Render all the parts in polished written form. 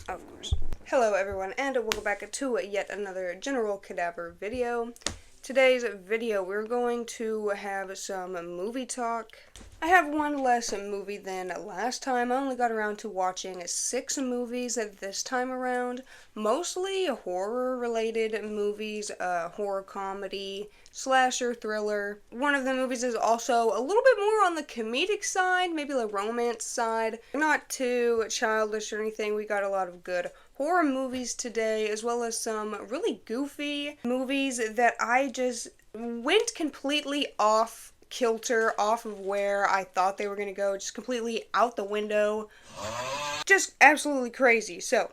Of course. Hello everyone, and welcome back to yet another General Cadaver video. Today's video, we're going to have some movie talk. I have one less movie than last time. I only got around to watching 6 movies this time around. Mostly horror-related movies, horror comedy, slasher, thriller. One of the movies is also a little bit more on the comedic side, maybe the romance side. Not too childish or anything. We got a lot of good horror movies today, as well as some really goofy movies that I just went completely off kilter, off of where I thought they were going to go, just completely out the window. Just absolutely crazy. So,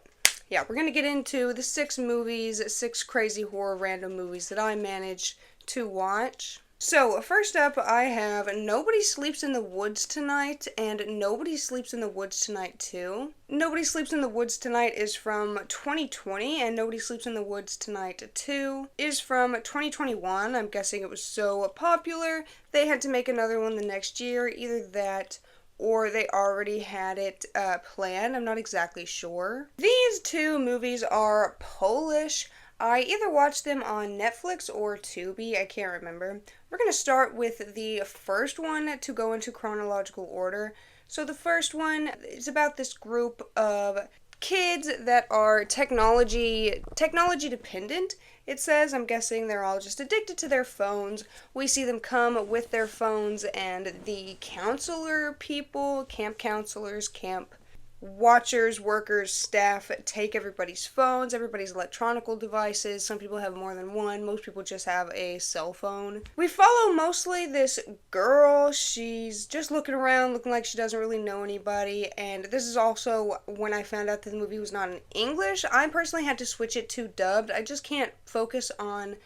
yeah, we're going to get into the 6 movies, 6 crazy horror random movies that I managed to watch. So, first up, I have Nobody Sleeps in the Woods Tonight and Nobody Sleeps in the Woods Tonight 2. Nobody Sleeps in the Woods Tonight is from 2020, and Nobody Sleeps in the Woods Tonight 2 is from 2021. I'm guessing it was so popular, they had to make another one the next year. Either that or they already had it planned. I'm not exactly sure. These 2 movies are Polish. I either watched them on Netflix or Tubi, I can't remember. We're going to start with the first one to go into chronological order. So the first one is about this group of kids that are technology dependent. It says, I'm guessing they're all just addicted to their phones. We see them come with their phones, and the counselor people, camp counselors, camp watchers, workers, staff take everybody's phones, everybody's electronical devices. Some people have more than one. Most people just have a cell phone. We follow mostly this girl. She's just looking around, looking like she doesn't really know anybody. And this is also when I found out that the movie was not in English. I personally had to switch it to dubbed. I just can't focus on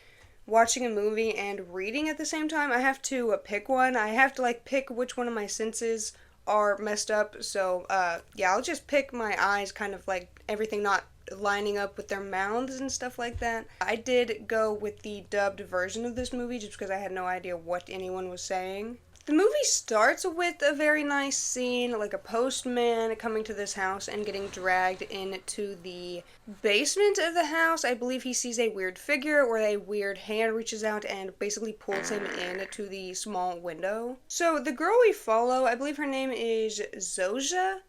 watching a movie and reading at the same time. I have to pick one. I have to pick which one of my senses are messed up, so yeah, I'll just pick my eyes, kind of like everything not lining up with their mouths and stuff like that. I did go with the dubbed version of this movie just because I had no idea what anyone was saying. The movie starts with a very nice scene, like a postman coming to this house and getting dragged into the basement of the house. I believe he sees a weird figure, or a weird hand reaches out and basically pulls him into the small window. So the girl we follow, I believe her name is Zoja.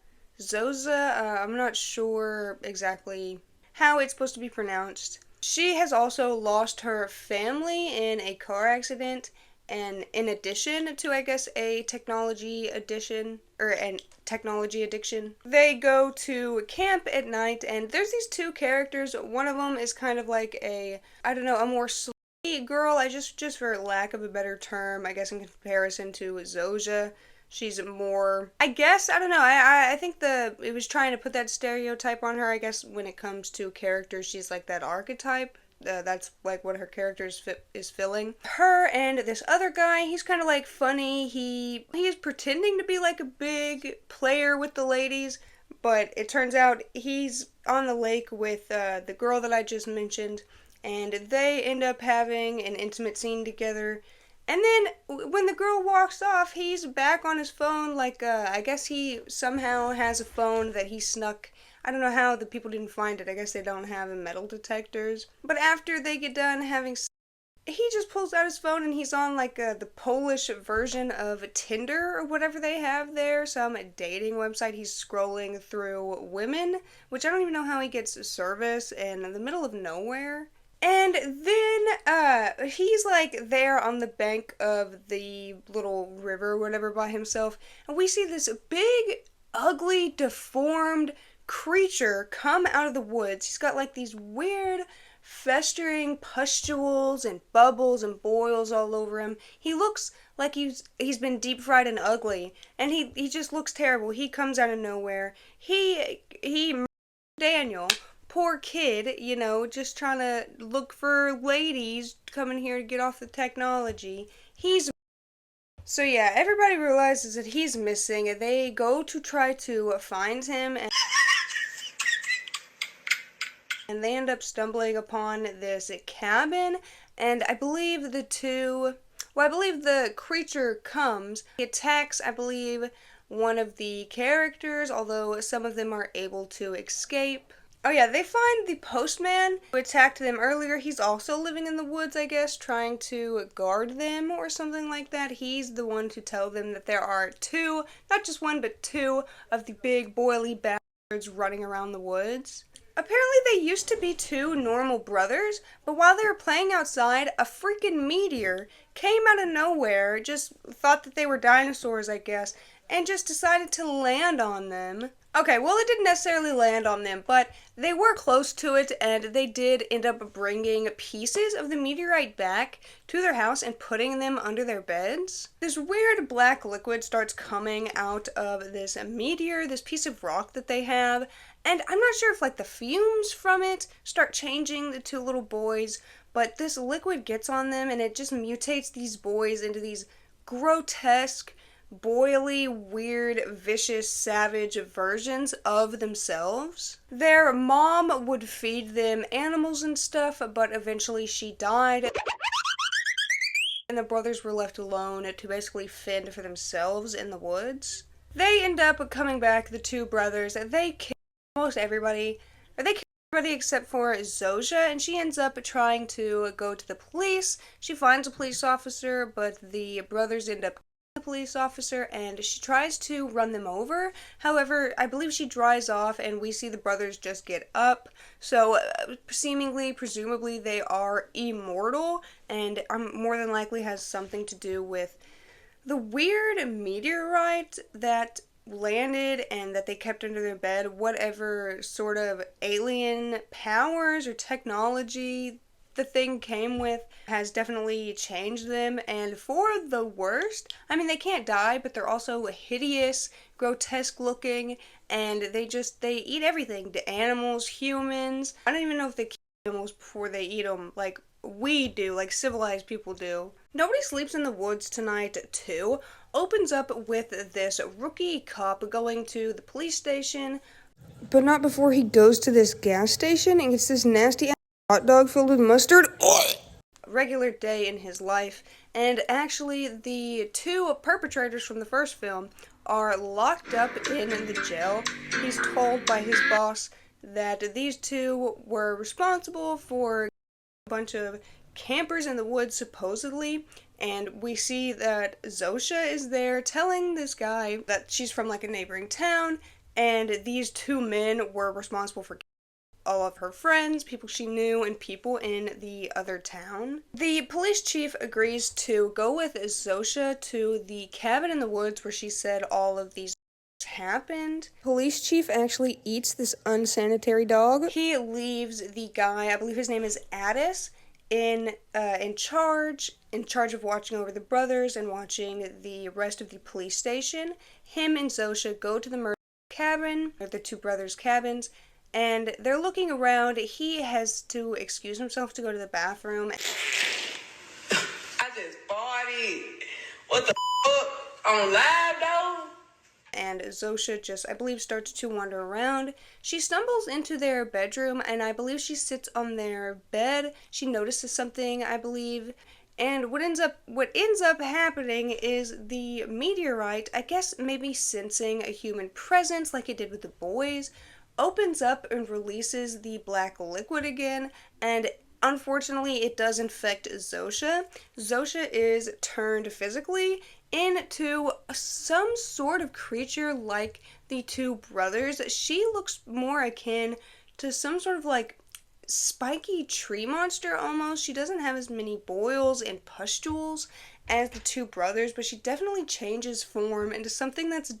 I'm not sure exactly how it's supposed to be pronounced. She has also lost her family in a car accident. And in addition to, I guess, a technology addiction, they go to camp at night, and there's these 2 characters. One of them is kind of like a more slutty girl, just for lack of a better term, I guess in comparison to Zoja. She's more, I guess, I don't know, I think it was trying to put that stereotype on her. I guess when it comes to characters, she's like that archetype. That's like what her character is filling. Her and this other guy, he's kind of like funny. He's pretending to be like a big player with the ladies, but it turns out he's on the lake with the girl that I just mentioned, and they end up having an intimate scene together. And then when the girl walks off, he's back on his phone. I guess he somehow has a phone that he snuck. I don't know how the people didn't find it. I guess they don't have metal detectors. But after they get done having sex, he just pulls out his phone and he's on the Polish version of Tinder or whatever they have there, some dating website. He's scrolling through women, which I don't even know how he gets service in the middle of nowhere. And then he's there on the bank of the little river or whatever by himself, and we see this big, ugly, deformed creature come out of the woods. He's got these weird festering pustules and bubbles and boils all over him. He looks like he's been deep fried and ugly, and he just looks terrible. He comes out of nowhere. He Daniel, poor kid, just trying to look for ladies coming here to get off the technology. So yeah, everybody realizes that he's missing. They go to try to find him, and they end up stumbling upon this cabin, and I believe the creature comes. He attacks, I believe, one of the characters, although some of them are able to escape. Oh yeah, they find the postman who attacked them earlier. He's also living in the woods, I guess, trying to guard them or something like that. He's the one to tell them that there are two, not just one, but two of the big boily bastards running around the woods. Apparently they used to be two normal brothers, but while they were playing outside, a freaking meteor came out of nowhere, just thought that they were dinosaurs, I guess, and just decided to land on them. Okay, well, it didn't necessarily land on them, but they were close to it, and they did end up bringing pieces of the meteorite back to their house and putting them under their beds. This weird black liquid starts coming out of this meteor, this piece of rock that they have, and I'm not sure if, like, the fumes from it start changing the two little boys, but this liquid gets on them, and it just mutates these boys into these grotesque, boily, weird, vicious, savage versions of themselves. Their mom would feed them animals and stuff, but eventually she died. And the brothers were left alone to basically fend for themselves in the woods. They end up coming back, the two brothers. They kill almost everybody. They kill everybody except for Zosha, and she ends up trying to go to the police. She finds a police officer, but the brothers end up the police officer, and she tries to run them over. However, I believe she dries off, and we see the brothers just get up. So, seemingly, presumably, they are immortal, and more than likely has something to do with the weird meteorite that landed and that they kept under their bed. Whatever sort of alien powers or technology the thing came with has definitely changed them, and for the worst. I mean, they can't die, but they're also hideous, grotesque looking, and they eat everything. The animals, humans. I don't even know if they kill animals before they eat them, like we do, like civilized people do. Nobody Sleeps in the Woods Tonight 2 opens up with this rookie cop going to the police station, but not before he goes to this gas station and gets this nasty hot dog filled with mustard. Regular day in his life, and actually the two perpetrators from the first film are locked up in the jail. He's told by his boss that these two were responsible for a bunch of campers in the woods, supposedly, and we see that Zosha is there telling this guy that she's from like a neighboring town, and these two men were responsible for all of her friends, people she knew, and people in the other town. The police chief agrees to go with Zosha to the cabin in the woods where she said all of these happened. Police chief actually eats this unsanitary dog. He leaves the guy, I believe his name is Addis, in charge of watching over the brothers and watching the rest of the police station. Him and Zosha go to the murder cabin, or the two brothers' cabins, and they're looking around. He has to excuse himself to go to the bathroom. I just farted. What the fuck? On live, though? And Zosha just, I believe, starts to wander around. She stumbles into their bedroom, and I believe she sits on their bed. She notices something, I believe. And what ends up happening is the meteorite, I guess maybe sensing a human presence like it did with the boys, opens up and releases the black liquid again, and unfortunately it does infect Zosha. Zosha is turned physically into some sort of creature like the two brothers. She looks more akin to some sort of like spiky tree monster almost. She doesn't have as many boils and pustules as the two brothers, but she definitely changes form into something that's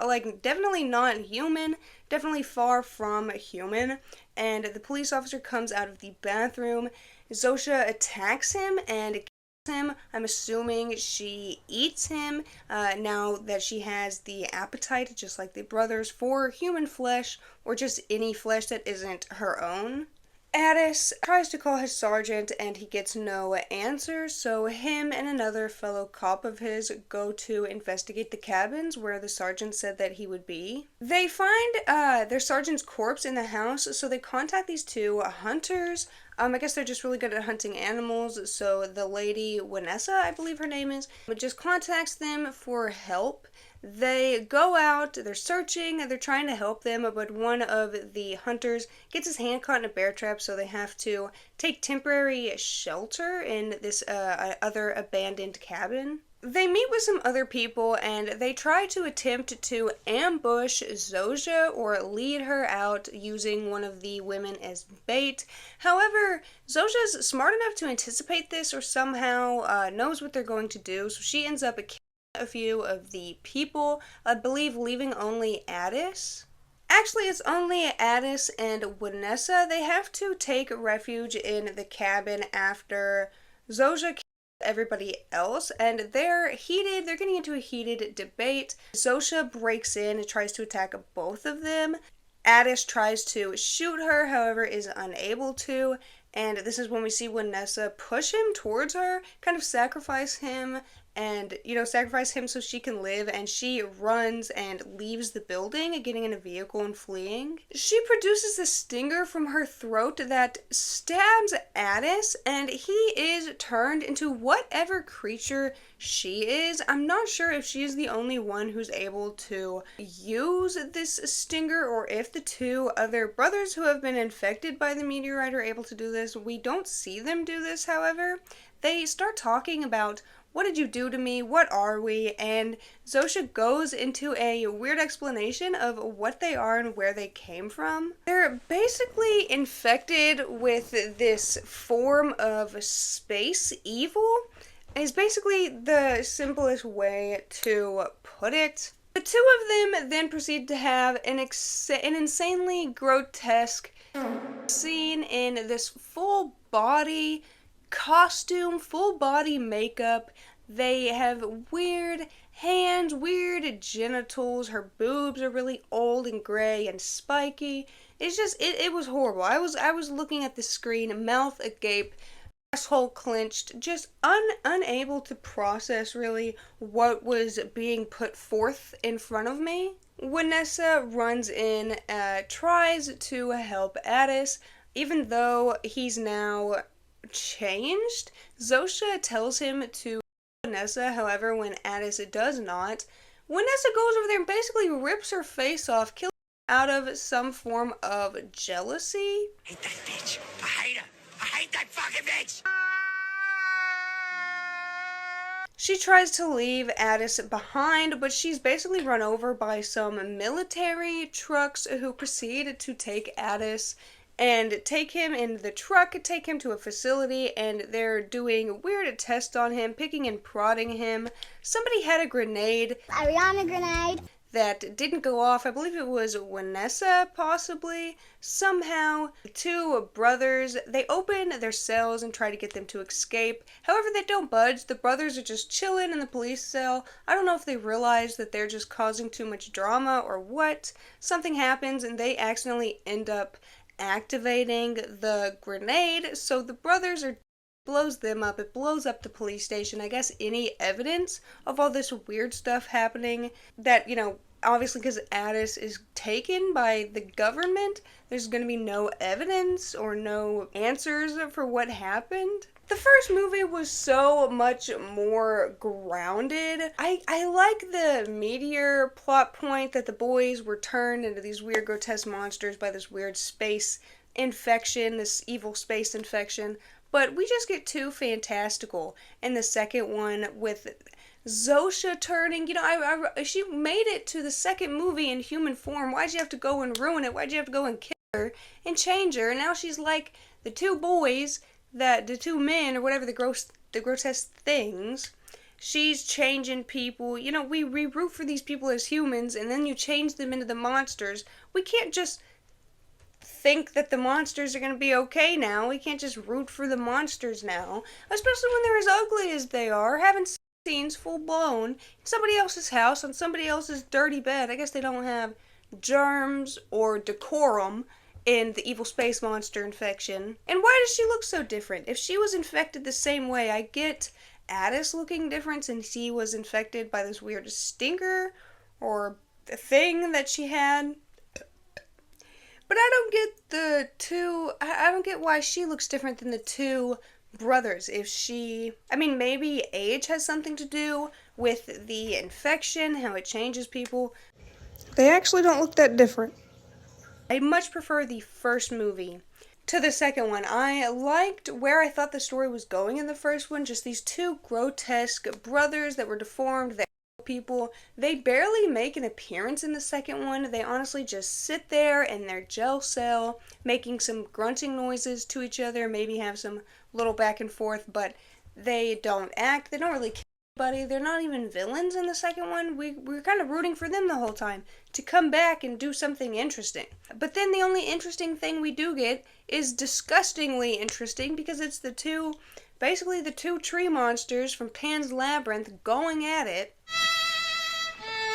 like definitely not human, definitely far from human. And the police officer comes out of the bathroom. Zosha attacks him and kills him. I'm assuming she eats him now that she has the appetite, just like the brothers, for human flesh or just any flesh that isn't her own. Addis tries to call his sergeant and he gets no answer, so him and another fellow cop of his go to investigate the cabins where the sergeant said that he would be. They find their sergeant's corpse in the house, so they contact these two hunters. I guess they're just really good at hunting animals, so the lady, Vanessa, I believe her name is, just contacts them for help. They go out, they're searching, they're trying to help them, but one of the hunters gets his hand caught in a bear trap, so they have to take temporary shelter in this other abandoned cabin. They meet with some other people and they try to attempt to ambush Zoja or lead her out using one of the women as bait. However, Zoja's smart enough to anticipate this or somehow knows what they're going to do, so she ends up killing a few of the people, I believe leaving only Addis. Actually, it's only Addis and Vanessa. They have to take refuge in the cabin after Zoja everybody else, and they're getting into a heated debate. Zosha breaks in and tries to attack both of them. Addis tries to shoot her, however is unable to, and this is when we see Vanessa push him towards her, kind of sacrifice him so she can live, and she runs and leaves the building, getting in a vehicle and fleeing. She produces a stinger from her throat that stabs Addis, and he is turned into whatever creature she is. I'm not sure if she is the only one who's able to use this stinger, or if the two other brothers who have been infected by the meteorite are able to do this. We don't see them do this, however. They start talking about, what did you do to me? What are we? And Zosha goes into a weird explanation of what they are and where they came from. They're basically infected with this form of space evil, is basically the simplest way to put it. The two of them then proceed to have an insanely grotesque scene in this full body costume, full body makeup. They have weird hands, weird genitals. Her boobs are really old and gray and spiky. It's just, it was horrible. I was looking at the screen, mouth agape, asshole clenched, just unable to process really what was being put forth in front of me. Vanessa runs in, tries to help Addis, even though he's now changed. Zosha tells him to Vanessa, however, when Addis does not, Vanessa goes over there and basically rips her face off, killing her out of some form of jealousy. I hate that bitch. I hate her. I hate that fucking bitch. She tries to leave Addis behind, but she's basically run over by some military trucks who proceed to take Addis and take him in the truck, take him to a facility, and they're doing weird tests on him, picking and prodding him. Somebody had a grenade. Ariana grenade. That didn't go off. I believe it was Vanessa, possibly. Somehow, the two brothers, they open their cells and try to get them to escape. However, they don't budge. The brothers are just chilling in the police cell. I don't know if they realize that they're just causing too much drama or what. Something happens and they accidentally end up activating the grenade, so the brothers blows them up. It blows up the police station. I guess any evidence of all this weird stuff happening that, obviously because Addis is taken by the government, there's going to be no evidence or no answers for what happened. The first movie was so much more grounded. I like the meteor plot point that the boys were turned into these weird grotesque monsters by this weird space infection, this evil space infection, but we just get too fantastical in the second one with Zosha turning, she made it to the second movie in human form. Why'd you have to go and ruin it? Why'd you have to go and kill her and change her? And now she's like the two boys, the two men, or whatever the grotesque things. She's changing people. We root for these people as humans, and then you change them into the monsters. We can't just think that the monsters are going to be okay now. We can't just root for the monsters now, especially when they're as ugly as they are, having scenes full blown in somebody else's house on somebody else's dirty bed. I guess they don't have germs or decorum in the evil space monster infection. And why does she look so different? If she was infected the same way, I get Addis looking different since she was infected by this weird stinger or the thing that she had. But I don't get why she looks different than the two brothers. Maybe age has something to do with the infection, how it changes people. They actually don't look that different. I much prefer the first movie to the second one. I liked where I thought the story was going in the first one, just these two grotesque brothers that were deformed, that people. They barely make an appearance in the second one. They honestly just sit there in their jail cell, making some grunting noises to each other, maybe have some little back and forth, but they don't act. They don't really kill anybody. They're not even villains in the second one. We're kind of rooting for them the whole time to come back and do something interesting. But then the only interesting thing we do get is disgustingly interesting, because it's basically the two tree monsters from Pan's Labyrinth going at it.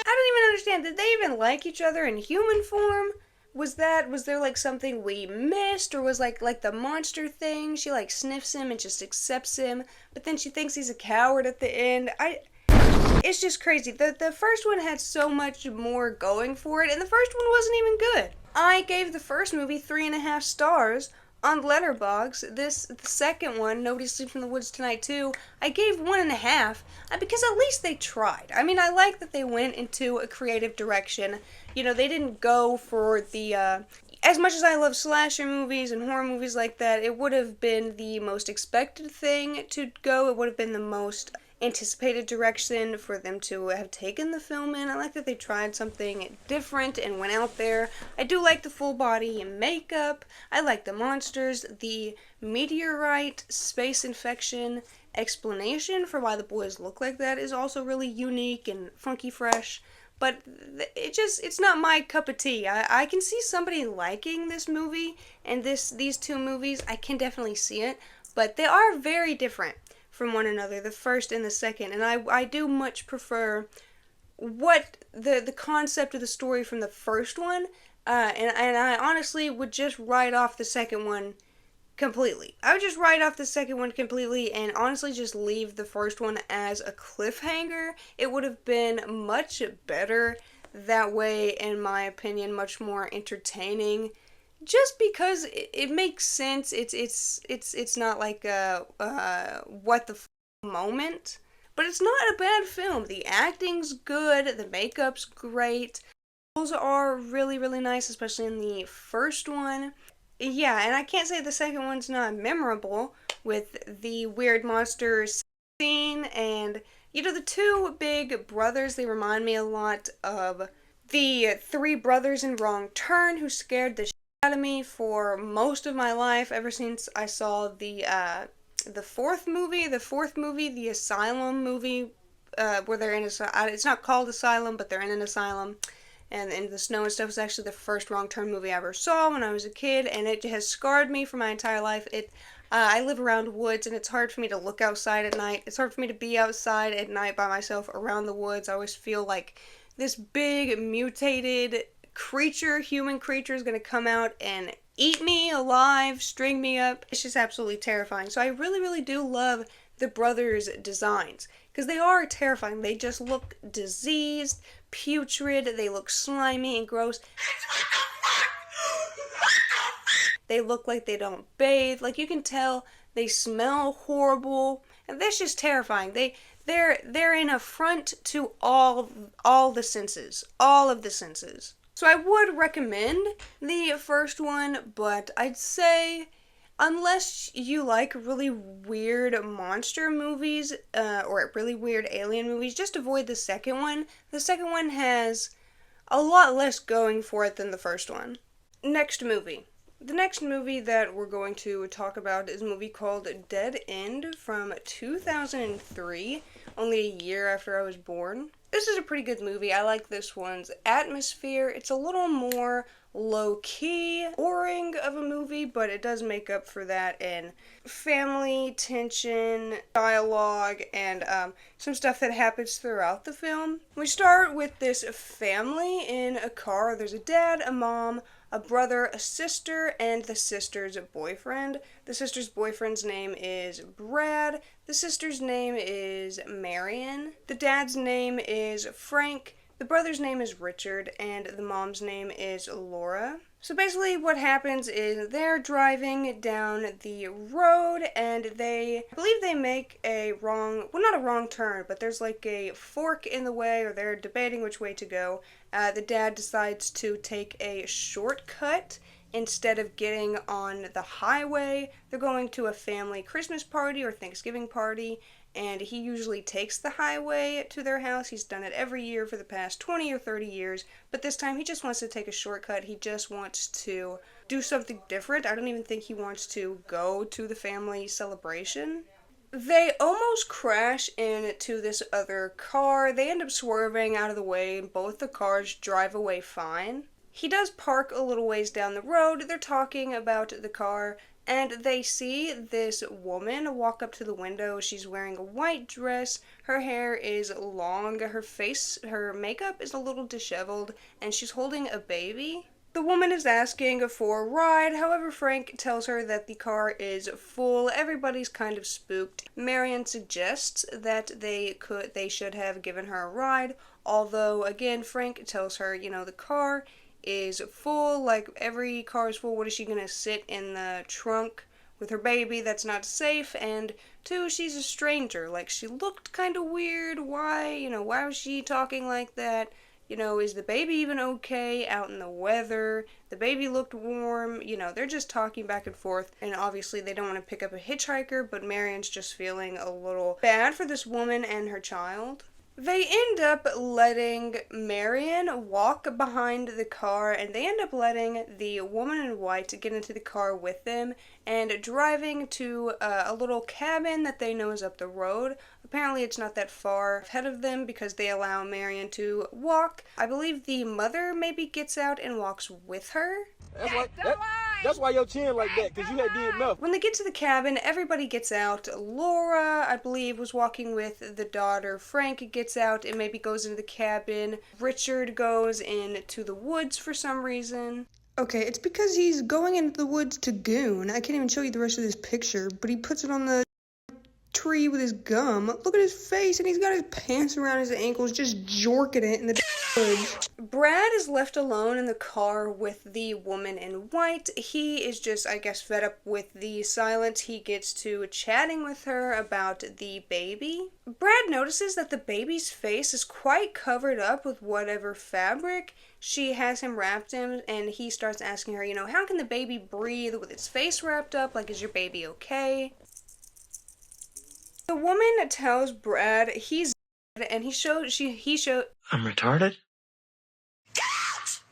I don't even understand. Did they even like each other in human form? Was there like something we missed, or was like the monster thing? She like sniffs him and just accepts him, but then she thinks he's a coward at the end. It's just crazy. The first one had so much more going for it, and the first one wasn't even good. I gave the first movie 3.5 stars on Letterboxd. The second one, Nobody Sleeps in the Woods Tonight 2, I gave 1.5, because at least they tried. I mean, I like that they went into a creative direction. You know, they didn't go for the, as much as I love slasher movies and horror movies like that, it would have been the most expected thing to go. It would have been the most anticipated direction for them to have taken the film in. I like that they tried something different and went out there. I do like the full body makeup. I like the monsters. The meteorite space infection explanation for why the boys look like that is also really unique and funky fresh. But it's not my cup of tea. I can see somebody liking this movie and these two movies. I can definitely see it, but they are very different from one another, the first and the second, and I do much prefer what the concept of the story from the first one, and I honestly would just write off the second one completely. I would just write off the second one completely and honestly just leave the first one as a cliffhanger. It would have been much better that way, in my opinion, much more entertaining. Just because it makes sense. It's not like what the moment, but it's not a bad film. The acting's good, the makeup's great. Those are really, really nice, especially in the first one. Yeah, and I can't say the second one's not memorable with the weird monster scene, and the two big brothers, they remind me a lot of the three brothers in Wrong Turn, who scared the shit out of me for most of my life, ever since I saw the fourth movie, the Asylum movie, where they're in it's not called Asylum, but they're in an asylum. And the snow and stuff was actually the first Wrong Turn movie I ever saw when I was a kid, and it has scarred me for my entire life. I live around woods, and it's hard for me to look outside at night. It's hard for me to be outside at night by myself around the woods. I always feel like this big, mutated human creature is going to come out and eat me alive, string me up. It's just absolutely terrifying. So I really, really do love the brothers' designs, because they are terrifying. They just look diseased, putrid, they look slimy and gross. They look like they don't bathe. Like, you can tell they smell horrible, and that's just terrifying. They're an affront to all the senses, all of the senses. So I would recommend the first one, but I'd say, unless you like really weird monster movies, or really weird alien movies, just avoid the second one. The second one has a lot less going for it than the first one. Next movie. The next movie that we're going to talk about is a movie called Dead End from 2003, only a year after I was born. This is a pretty good movie. I like this one's atmosphere. It's a little more low-key, boring of a movie, but it does make up for that in family, tension, dialogue, and some stuff that happens throughout the film. We start with this family in a car. There's a dad, a mom, a brother, a sister, and the sister's boyfriend. The sister's boyfriend's name is Brad. The sister's name is Marion. The dad's name is Frank. The brother's name is Richard, and the mom's name is Laura. So basically what happens is they're driving down the road, and I believe they make a wrong, well, not a wrong turn, but there's like a fork in the way, or they're debating which way to go. The dad decides to take a shortcut. Instead of getting on the highway, they're going to a family Christmas party or Thanksgiving party, and he usually takes the highway to their house. He's done it every year for the past 20 or 30 years, but this time he just wants to take a shortcut. He just wants to do something different. I don't even think he wants to go to the family celebration. They almost crash into this other car. They end up swerving out of the way, and both the cars drive away fine. He does park a little ways down the road. They're talking about the car, and they see this woman walk up to the window. She's wearing a white dress. Her hair is long. Her makeup is a little disheveled, and she's holding a baby. The woman is asking for a ride. However, Frank tells her that the car is full. Everybody's kind of spooked. Marion suggests that they should have given her a ride, although again Frank tells her, the car is full, like every car is full. What is she gonna sit in the trunk with her baby? That's not safe. And two, she's a stranger. Like, she looked kind of weird. Why was she talking like that? Is the baby even okay out in the weather? The baby looked warm. They're just talking back and forth, and obviously they don't want to pick up a hitchhiker, but Marion's just feeling a little bad for this woman and her child. They end up letting Marion walk behind the car, and they end up letting the woman in white get into the car with them and driving to a little cabin that they know is up the road. Apparently it's not that far ahead of them because they allow Marion to walk. I believe the mother maybe gets out and walks with her. That's why your chin like that, because you had did enough. When they get to the cabin, everybody gets out. Laura, I believe, was walking with the daughter. Frank gets out and maybe goes into the cabin. Richard goes into the woods for some reason. Okay, it's because he's going into the woods to goon. I can't even show you the rest of this picture, but he puts it on the tree with his gum. Look at his face, and he's got his pants around his ankles, just jorking it in the woods. Brad is left alone in the car with the woman in white. He is just, I guess, fed up with the silence. He gets to chatting with her about the baby. Brad notices that the baby's face is quite covered up with whatever fabric she has him wrapped in, and he starts asking her, how can the baby breathe with its face wrapped up? Like, is your baby okay? The woman tells Brad he's dead, and he shows. I'm retarded? Get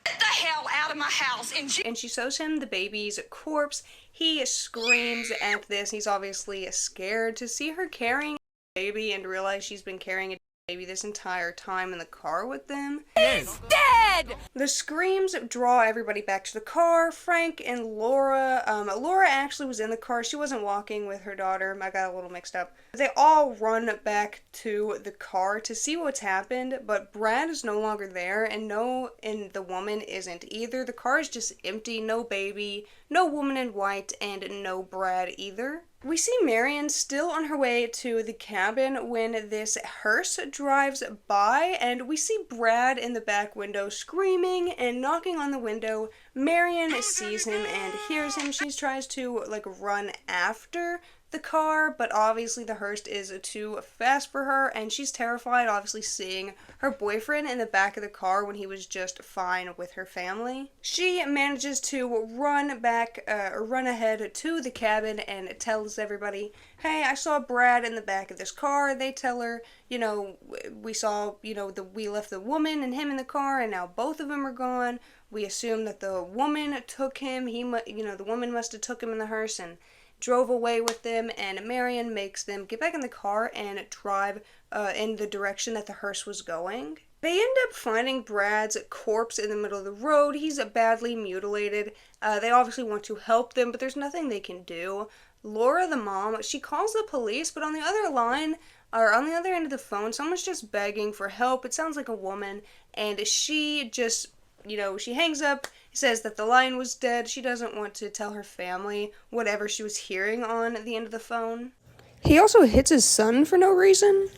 the hell out of my house! And she shows him the baby's corpse. He screams at this. He's obviously scared to see her carrying a baby and to realize she's been carrying a baby this entire time in the car with them. He's dead! The screams draw everybody back to the car. Frank and Laura. Laura actually was in the car. She wasn't walking with her daughter. I got a little mixed up. They all run back to the car to see what's happened, but Brad is no longer there, and the woman isn't either. The car is just empty. No baby, no woman in white, and no Brad either. We see Marion still on her way to the cabin when this hearse drives by, and we see Brad in the back window screaming and knocking on the window. Marion sees him and hears him. She tries to run after the car, but obviously the hearse is too fast for her, and she's terrified, obviously, seeing her boyfriend in the back of the car when he was just fine with her family. She manages to run ahead to the cabin and tells everybody, hey, I saw Brad in the back of this car. They tell her, we saw, we left the woman and him in the car, and now both of them are gone. We assume that the woman took him. The woman must have took him in the hearse and drove away with them, and Marion makes them get back in the car and drive in the direction that the hearse was going. They end up finding Brad's corpse in the middle of the road. He's badly mutilated. They obviously want to help them, but there's nothing they can do. Laura, the mom, she calls the police, but on the other line, or on the other end of the phone, someone's just begging for help. It sounds like a woman, and she just, she hangs up, says that the line was dead. She doesn't want to tell her family whatever she was hearing on the end of the phone. He also hits his son for no reason.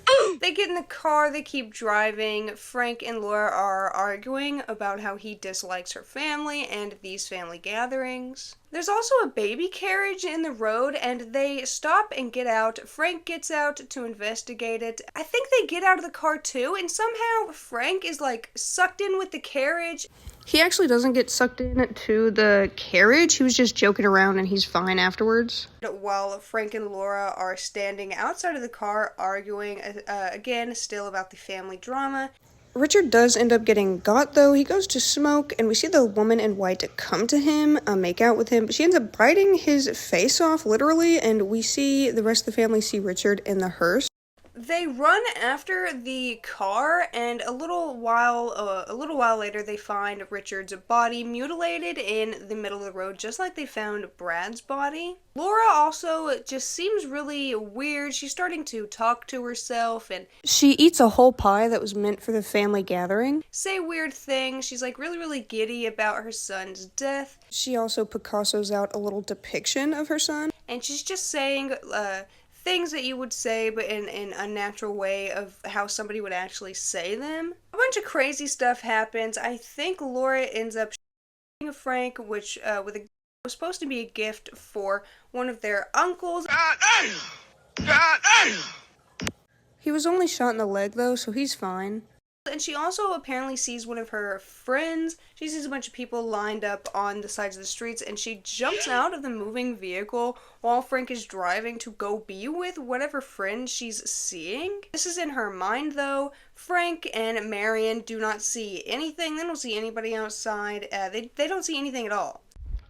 They get in the car, they keep driving. Frank and Laura are arguing about how he dislikes her family and these family gatherings. There's also a baby carriage in the road, and they stop and get out. Frank gets out to investigate it. I think they get out of the car too, and somehow Frank is like sucked in with the carriage. He actually doesn't get sucked into the carriage. He was just joking around and he's fine afterwards. While Frank and Laura are standing outside of the car arguing, again, still about the family drama. Richard does end up getting got, though. He goes to smoke, and we see the woman in white come to him, make out with him, but she ends up biting his face off, literally, and we see the rest of the family see Richard in the hearse. They run after the car, and a little while later, they find Richard's body mutilated in the middle of the road, just like they found Brad's body. Laura also just seems really weird. She's starting to talk to herself, and she eats a whole pie that was meant for the family gathering. Say weird things. She's like really giddy about her son's death. She also Picasso's out a little depiction of her son, and she's just saying, things that you would say, but in an unnatural way of how somebody would actually say them. A bunch of crazy stuff happens. I think Laura ends up shooting Frank, which was supposed to be a gift for one of their uncles. He was only shot in the leg though, so he's fine. And she also apparently sees one of her friends. She sees a bunch of people lined up on the sides of the streets, and she jumps out of the moving vehicle while Frank is driving to go be with whatever friend she's seeing. This is in her mind, though. Frank and Marion do not see anything. They don't see anybody outside. They don't see anything at all.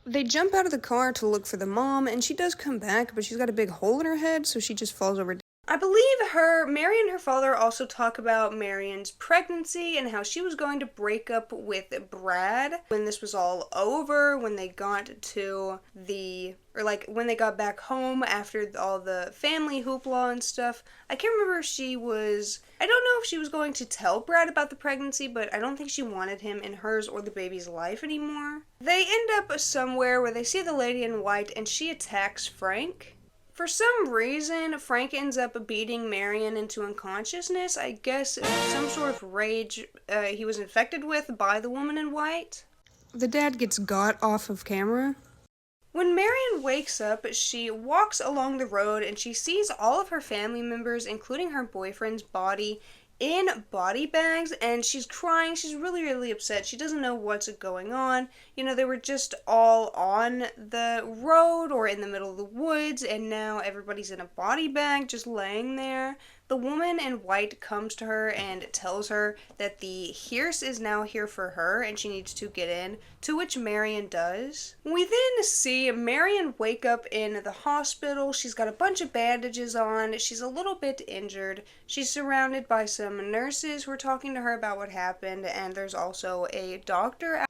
They jump out of the car to look for the mom, and she does come back, but she's got a big hole in her head, so she just falls over. I believe Mary and her father also talk about Marion's pregnancy and how she was going to break up with Brad when this was all over, when they got when they got back home after all the family hoopla and stuff. I can't remember if I don't know if she was going to tell Brad about the pregnancy, but I don't think she wanted him in hers or the baby's life anymore. They end up somewhere where they see the lady in white and she attacks Frank. For some reason, Frank ends up beating Marion into unconsciousness. I guess some sort of rage he was infected with by the woman in white. The dad gets got off of camera. When Marion wakes up, she walks along the road and she sees all of her family members, including her boyfriend's body, in body bags, and she's crying. She's really upset. She doesn't know what's going on. You know, they were just all on the road or in the middle of the woods, and now everybody's in a body bag just laying there. The woman in white comes to her and tells her that the hearse is now here for her and she needs to get in, to which Marion does. We then see Marion wake up in the hospital. She's got a bunch of bandages on. She's a little bit injured. She's surrounded by some nurses who are talking to her about what happened, and there's also a doctor.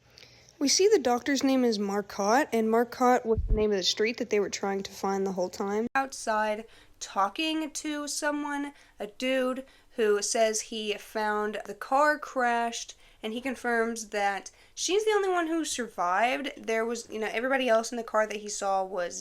We see the doctor's name is Marcotte, and Marcotte was the name of the street that they were trying to find the whole time. Outside, talking to someone, a dude who says he found the car crashed, and he confirms that she's the only one who survived. There was, everybody else in the car that he saw was,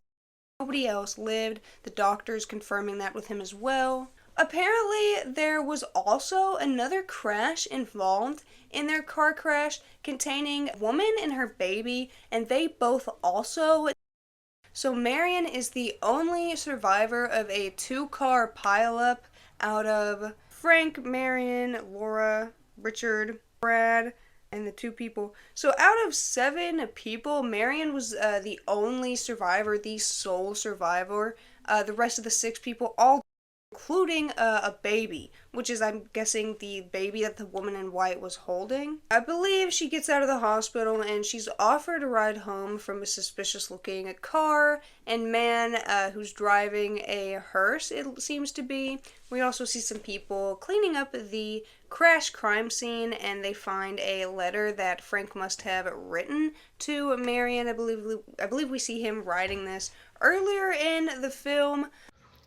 nobody else lived. The doctor's confirming that with him as well. Apparently, there was also another crash involved in their car crash containing a woman and her baby, and they both also. So Marion is the only survivor of a 2-car pileup out of Frank, Marion, Laura, Richard, Brad, and the 2 people. So out of 7 people, Marion was the only survivor, the sole survivor. The rest of the 6 people all, including a baby, which is, I'm guessing, the baby that the woman in white was holding. I believe she gets out of the hospital and she's offered a ride home from a suspicious-looking car and man who's driving a hearse, it seems to be. We also see some people cleaning up the crash crime scene, and they find a letter that Frank must have written to Marion. I believe we see him writing this earlier in the film.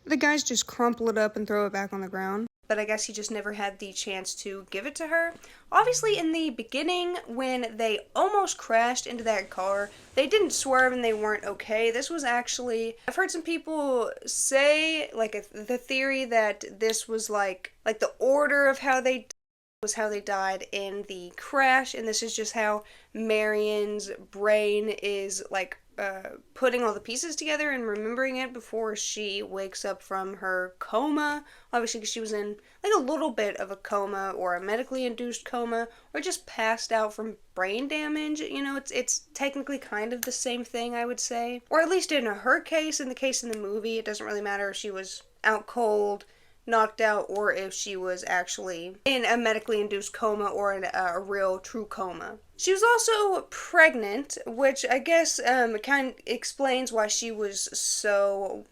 The guys just crumple it up and throw it back on the ground. but I guess he just never had the chance to give it to her. Obviously, in the beginning, when they almost crashed into that car, they didn't swerve and they weren't okay. This was actually, I've heard some people say, like, the theory that this was like the order of how they was how they died in the crash, and this is just how Marion's brain is like putting all the pieces together and remembering it before she wakes up from her coma. Obviously, because she was in like a little bit of a coma or a medically induced coma or just passed out from brain damage. You know, it's technically kind of the same thing, I would say. Or at least in her case, in the case in the movie, it doesn't really matter if she was out cold, knocked out, or if she was actually in a medically induced coma or in a real true coma. She was also pregnant, which I guess kind of explains why she was so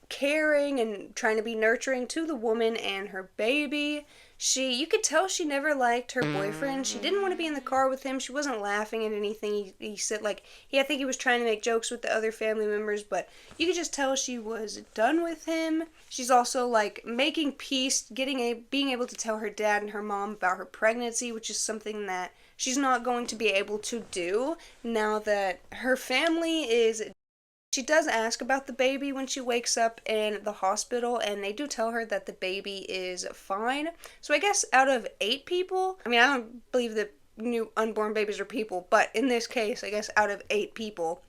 caring and trying to be nurturing to the woman and her baby. You could tell she never liked her boyfriend. She didn't want to be in the car with him. She wasn't laughing at anything. He said, like, I think he was trying to make jokes with the other family members, but you could just tell she was done with him. She's also, like, making peace, being able to tell her dad and her mom about her pregnancy, which is something that she's not going to be able to do now that her family is. She does ask about the baby when she wakes up in the hospital, and they do tell her that the baby is fine. So I guess out of 8 people, I mean, I don't believe that new unborn babies are people, but in this case, I guess out of 8 people,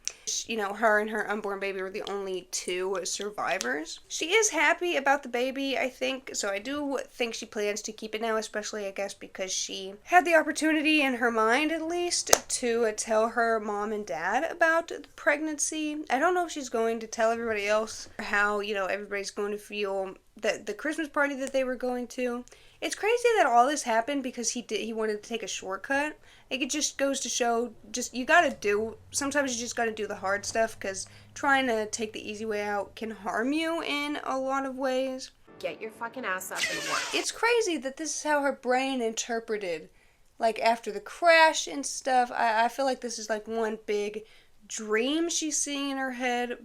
you know, her and her unborn baby were the only 2 survivors. She is happy about the baby, I think, so I do think she plans to keep it now, especially, I guess, because she had the opportunity in her mind, at least, to tell her mom and dad about the pregnancy. I don't know if she's going to tell everybody else how, you know, everybody's going to feel that the Christmas party that they were going to. It's crazy that all this happened because he wanted to take a shortcut. Like, it just goes to show, sometimes you just gotta do the hard stuff, because trying to take the easy way out can harm you in a lot of ways. Get your fucking ass up and work. It's crazy that this is how her brain interpreted, like, after the crash and stuff. I feel like this is like one big dream she's seeing in her head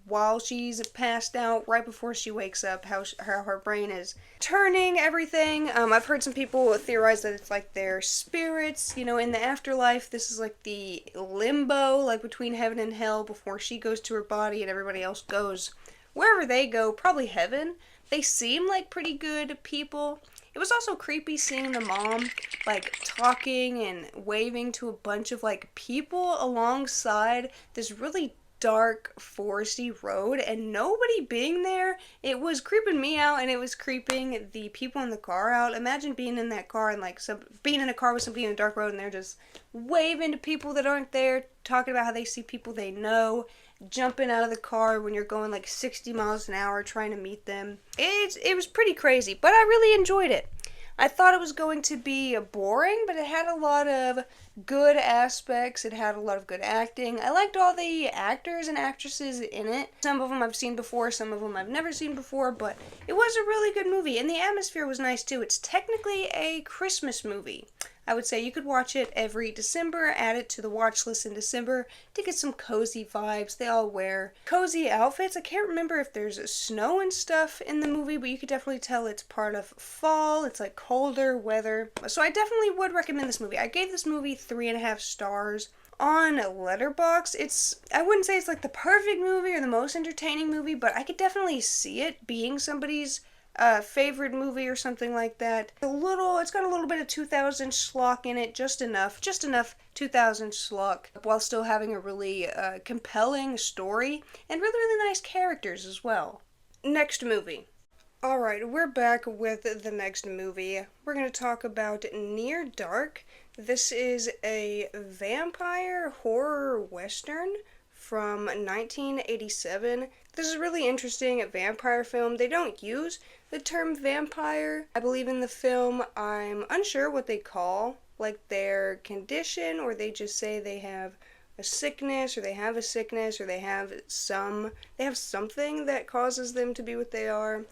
while she's passed out, right before she wakes up, how her brain is turning everything. I've heard some people theorize that it's like their spirits, you know, in the afterlife. This is like the limbo, like between heaven and hell, before she goes to her body and everybody else goes wherever they go, probably heaven. They seem like pretty good people. It was also creepy seeing the mom, like, talking and waving to a bunch of, like, people alongside this really dark foresty road and nobody being there. It was creeping me out and it was creeping the people in the car out. Imagine being in that car and like being in a car with somebody in a dark road and they're just waving to people that aren't there, talking about how they see people they know, jumping out of the car when you're going like 60 miles an hour trying to meet them. It was pretty crazy, but I really enjoyed it. I thought it was going to be boring, but it had a lot of good aspects. It had a lot of good acting. I liked all the actors and actresses in it. Some of them I've seen before, some of them I've never seen before, but it was a really good movie, and the atmosphere was nice too. It's technically a Christmas movie. I would say you could watch it every December, add it to the watch list in December to get some cozy vibes. They all wear cozy outfits. I can't remember if there's snow and stuff in the movie, but you could definitely tell it's part of fall. It's like colder weather. So I definitely would recommend this movie. I gave this movie 3.5 stars. On Letterboxd, I wouldn't say it's like the perfect movie or the most entertaining movie, but I could definitely see it being somebody's favorite movie or something like that. It's got a little bit of 2000 schlock in it, just enough 2000 schlock, while still having a really compelling story and really, really nice characters as well. Next movie. Alright, we're back with the next movie. We're going to talk about Near Dark. This is a vampire horror western from 1987. This is a really interesting vampire film. They don't use the term vampire, I believe, in the film. I'm unsure what they call, like, their condition, or they just say they have a sickness, or they have a sickness, or they have something that causes them to be what they are.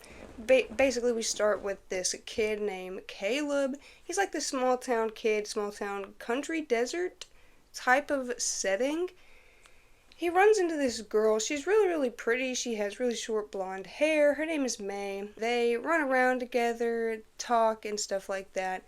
Basically, we start with this kid named Caleb. He's like this small town kid, small town country desert type of setting. He runs into this girl. She's really, really pretty. She has really short blonde hair. Her name is May. They run around together, talk, and stuff like that.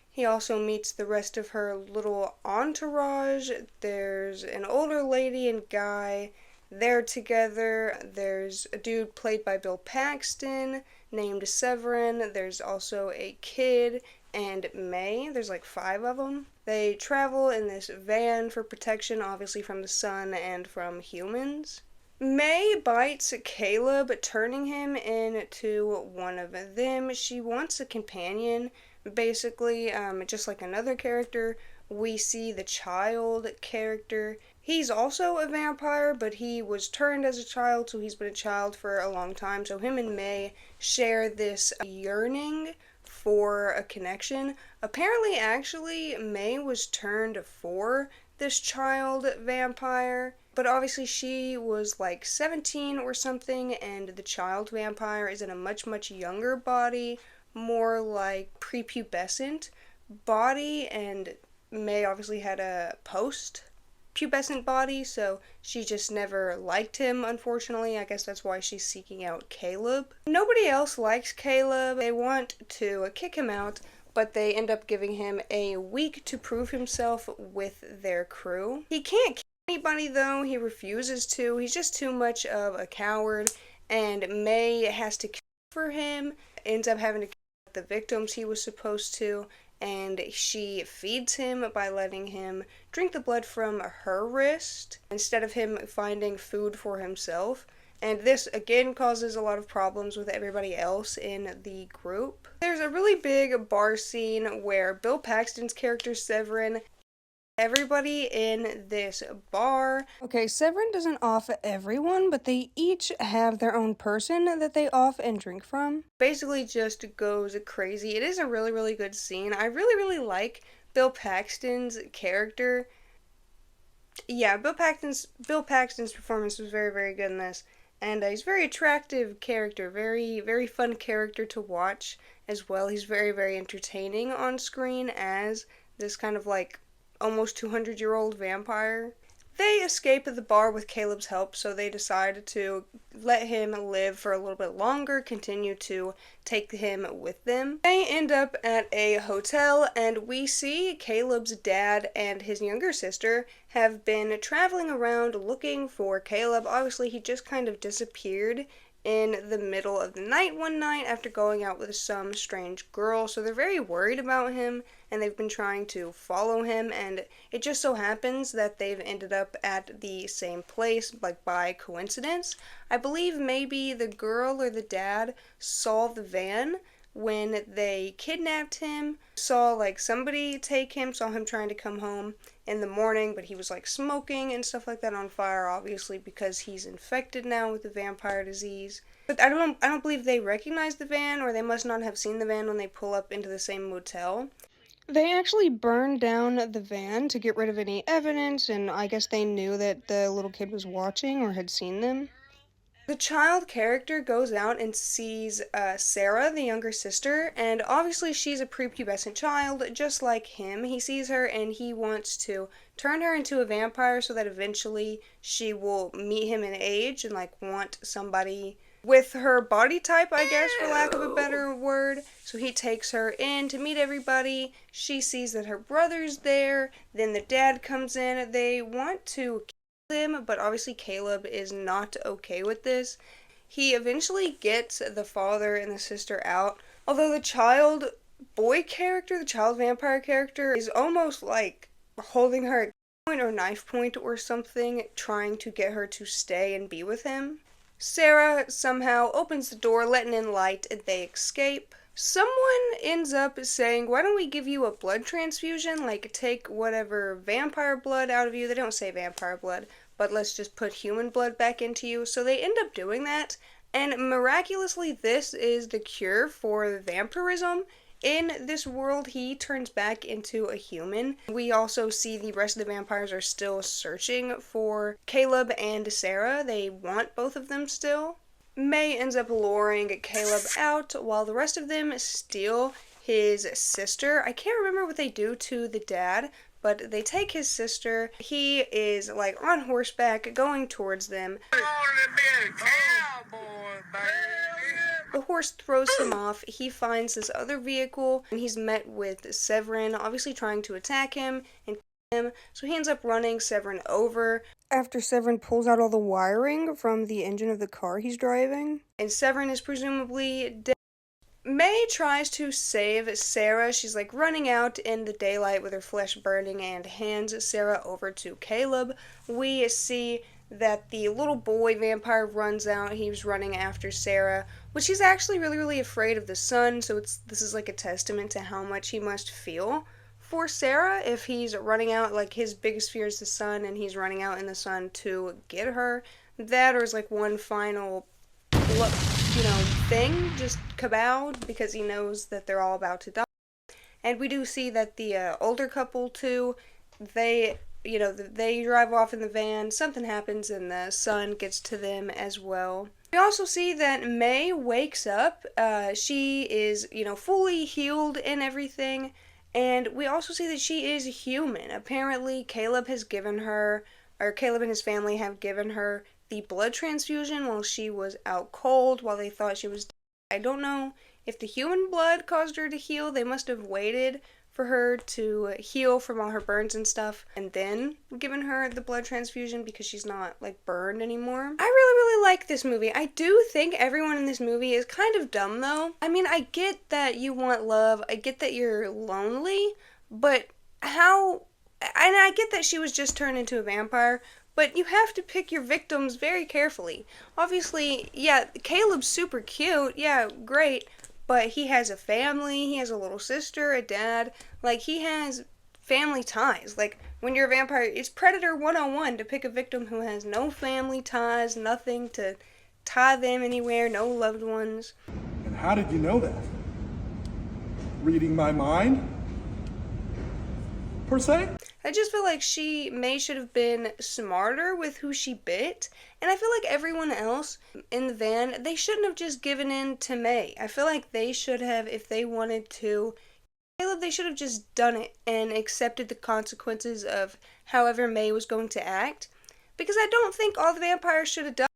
He also meets the rest of her little entourage. There's an older lady and guy. They're together. There's a dude played by Bill Paxton named Severin. There's also a kid and May. There's like 5 of them. They travel in this van for protection, obviously from the sun and from humans. May bites Caleb, turning him into one of them. She wants a companion, basically, just like another character. We see the child character. He's also a vampire, but he was turned as a child, so he's been a child for a long time. So him and May share this yearning for a connection. Apparently, actually, May was turned for this child vampire, but obviously she was like 17 or something, and the child vampire is in a much, much younger body, more like prepubescent body, and May obviously had a post-pubescent body, so she just never liked him, unfortunately. I guess that's why she's seeking out Caleb. Nobody else likes Caleb. They want to kick him out, but they end up giving him a week to prove himself with their crew. He can't kill anybody, though. He refuses to. He's just too much of a coward, and May has to kill for him, ends up having to kill the victims he was supposed to, and she feeds him by letting him drink the blood from her wrist instead of him finding food for himself. And this again causes a lot of problems with everybody else in the group. There's a really big bar scene where Bill Paxton's character Severin, everybody in this bar. Okay, Severin doesn't off everyone, but they each have their own person that they off and drink from. Basically just goes crazy. It is a really, really good scene. I really, really like Bill Paxton's character. Yeah, Bill Paxton's performance was very, very good in this. And he's a very attractive character, very, very fun character to watch as well. He's very, very entertaining on screen as this kind of like almost 200-year-old vampire. They escape the bar with Caleb's help, so they decide to let him live for a little bit longer, continue to take him with them. They end up at a hotel, and we see Caleb's dad and his younger sister have been traveling around looking for Caleb. Obviously, he just kind of disappeared in the middle of the night one night after going out with some strange girl, so they're very worried about him, and they've been trying to follow him, and it just so happens that they've ended up at the same place, like by coincidence. I believe maybe the girl or the dad saw the van when they kidnapped him, saw like somebody take him, saw him trying to come home in the morning, but he was like smoking and stuff like that on fire, obviously because he's infected now with the vampire disease. But I don't believe they recognized the van, or they must not have seen the van when they pull up into the same motel. They actually burned down the van to get rid of any evidence, and I guess they knew that the little kid was watching or had seen them. The child character goes out and sees Sarah, the younger sister, and obviously she's a prepubescent child, just like him. He sees her and he wants to turn her into a vampire so that eventually she will meet him in age and like want somebody with her body type, I guess, for lack of a better word. So he takes her in to meet everybody. She sees that her brother's there. Then the dad comes in. They want to him, but obviously Caleb is not okay with this. He eventually gets the father and the sister out, although the child boy character, the child vampire character, is almost like holding her at point or knife point or something, trying to get her to stay and be with him. Sarah somehow opens the door, letting in light, and they escape. Someone ends up saying, why don't we give you a blood transfusion, like take whatever vampire blood out of you. They don't say vampire blood, but let's just put human blood back into you. So they end up doing that, and miraculously this is the cure for vampirism. In this world, he turns back into a human. We also see the rest of the vampires are still searching for Caleb and Sarah. They want both of them still. May ends up luring Caleb out while the rest of them steal his sister. I can't remember what they do to the dad, but they take his sister. He is like on horseback going towards them. The horse throws him off. He finds this other vehicle and he's met with Severin, obviously trying to attack him and kill him. So he ends up running Severin over after Severin pulls out all the wiring from the engine of the car he's driving. And Severin is presumably dead. May tries to save Sarah. She's like running out in the daylight with her flesh burning and hands Sarah over to Caleb. We see that the little boy vampire runs out. He's running after Sarah, which he's actually really afraid of the sun, so this is like a testament to how much he must feel for Sarah if he's running out. Like, his biggest fear is the sun and he's running out in the sun to get her. That, or is like one final thing, just kabowed, because he knows that they're all about to die. And we do see that the older couple too, they drive off in the van, something happens, and the sun gets to them as well. We also see that May wakes up. She is, fully healed and everything, and we also see that she is human. Apparently, Caleb and his family have given her the blood transfusion while she was out cold, while they thought she was dead. I don't know if the human blood caused her to heal. They must have waited for her to heal from all her burns and stuff, and then given her the blood transfusion because she's not, burned anymore. I really like this movie. I do think everyone in this movie is kind of dumb, though. I mean, I get that you want love, I get that you're lonely, but how... And I get that she was just turned into a vampire, but you have to pick your victims very carefully. Obviously, yeah, Caleb's super cute, yeah, great, but he has a family, he has a little sister, a dad, he has family ties. When you're a vampire, it's Predator 101 to pick a victim who has no family ties, nothing to tie them anywhere, no loved ones. And how did you know that? Reading my mind? Per se? I just feel like May should have been smarter with who she bit, and I feel like everyone else in the van, they shouldn't have just given in to May. I feel like they should have, if they wanted to, Caleb, they should have just done it and accepted the consequences of however May was going to act, because I don't think all the vampires should have died.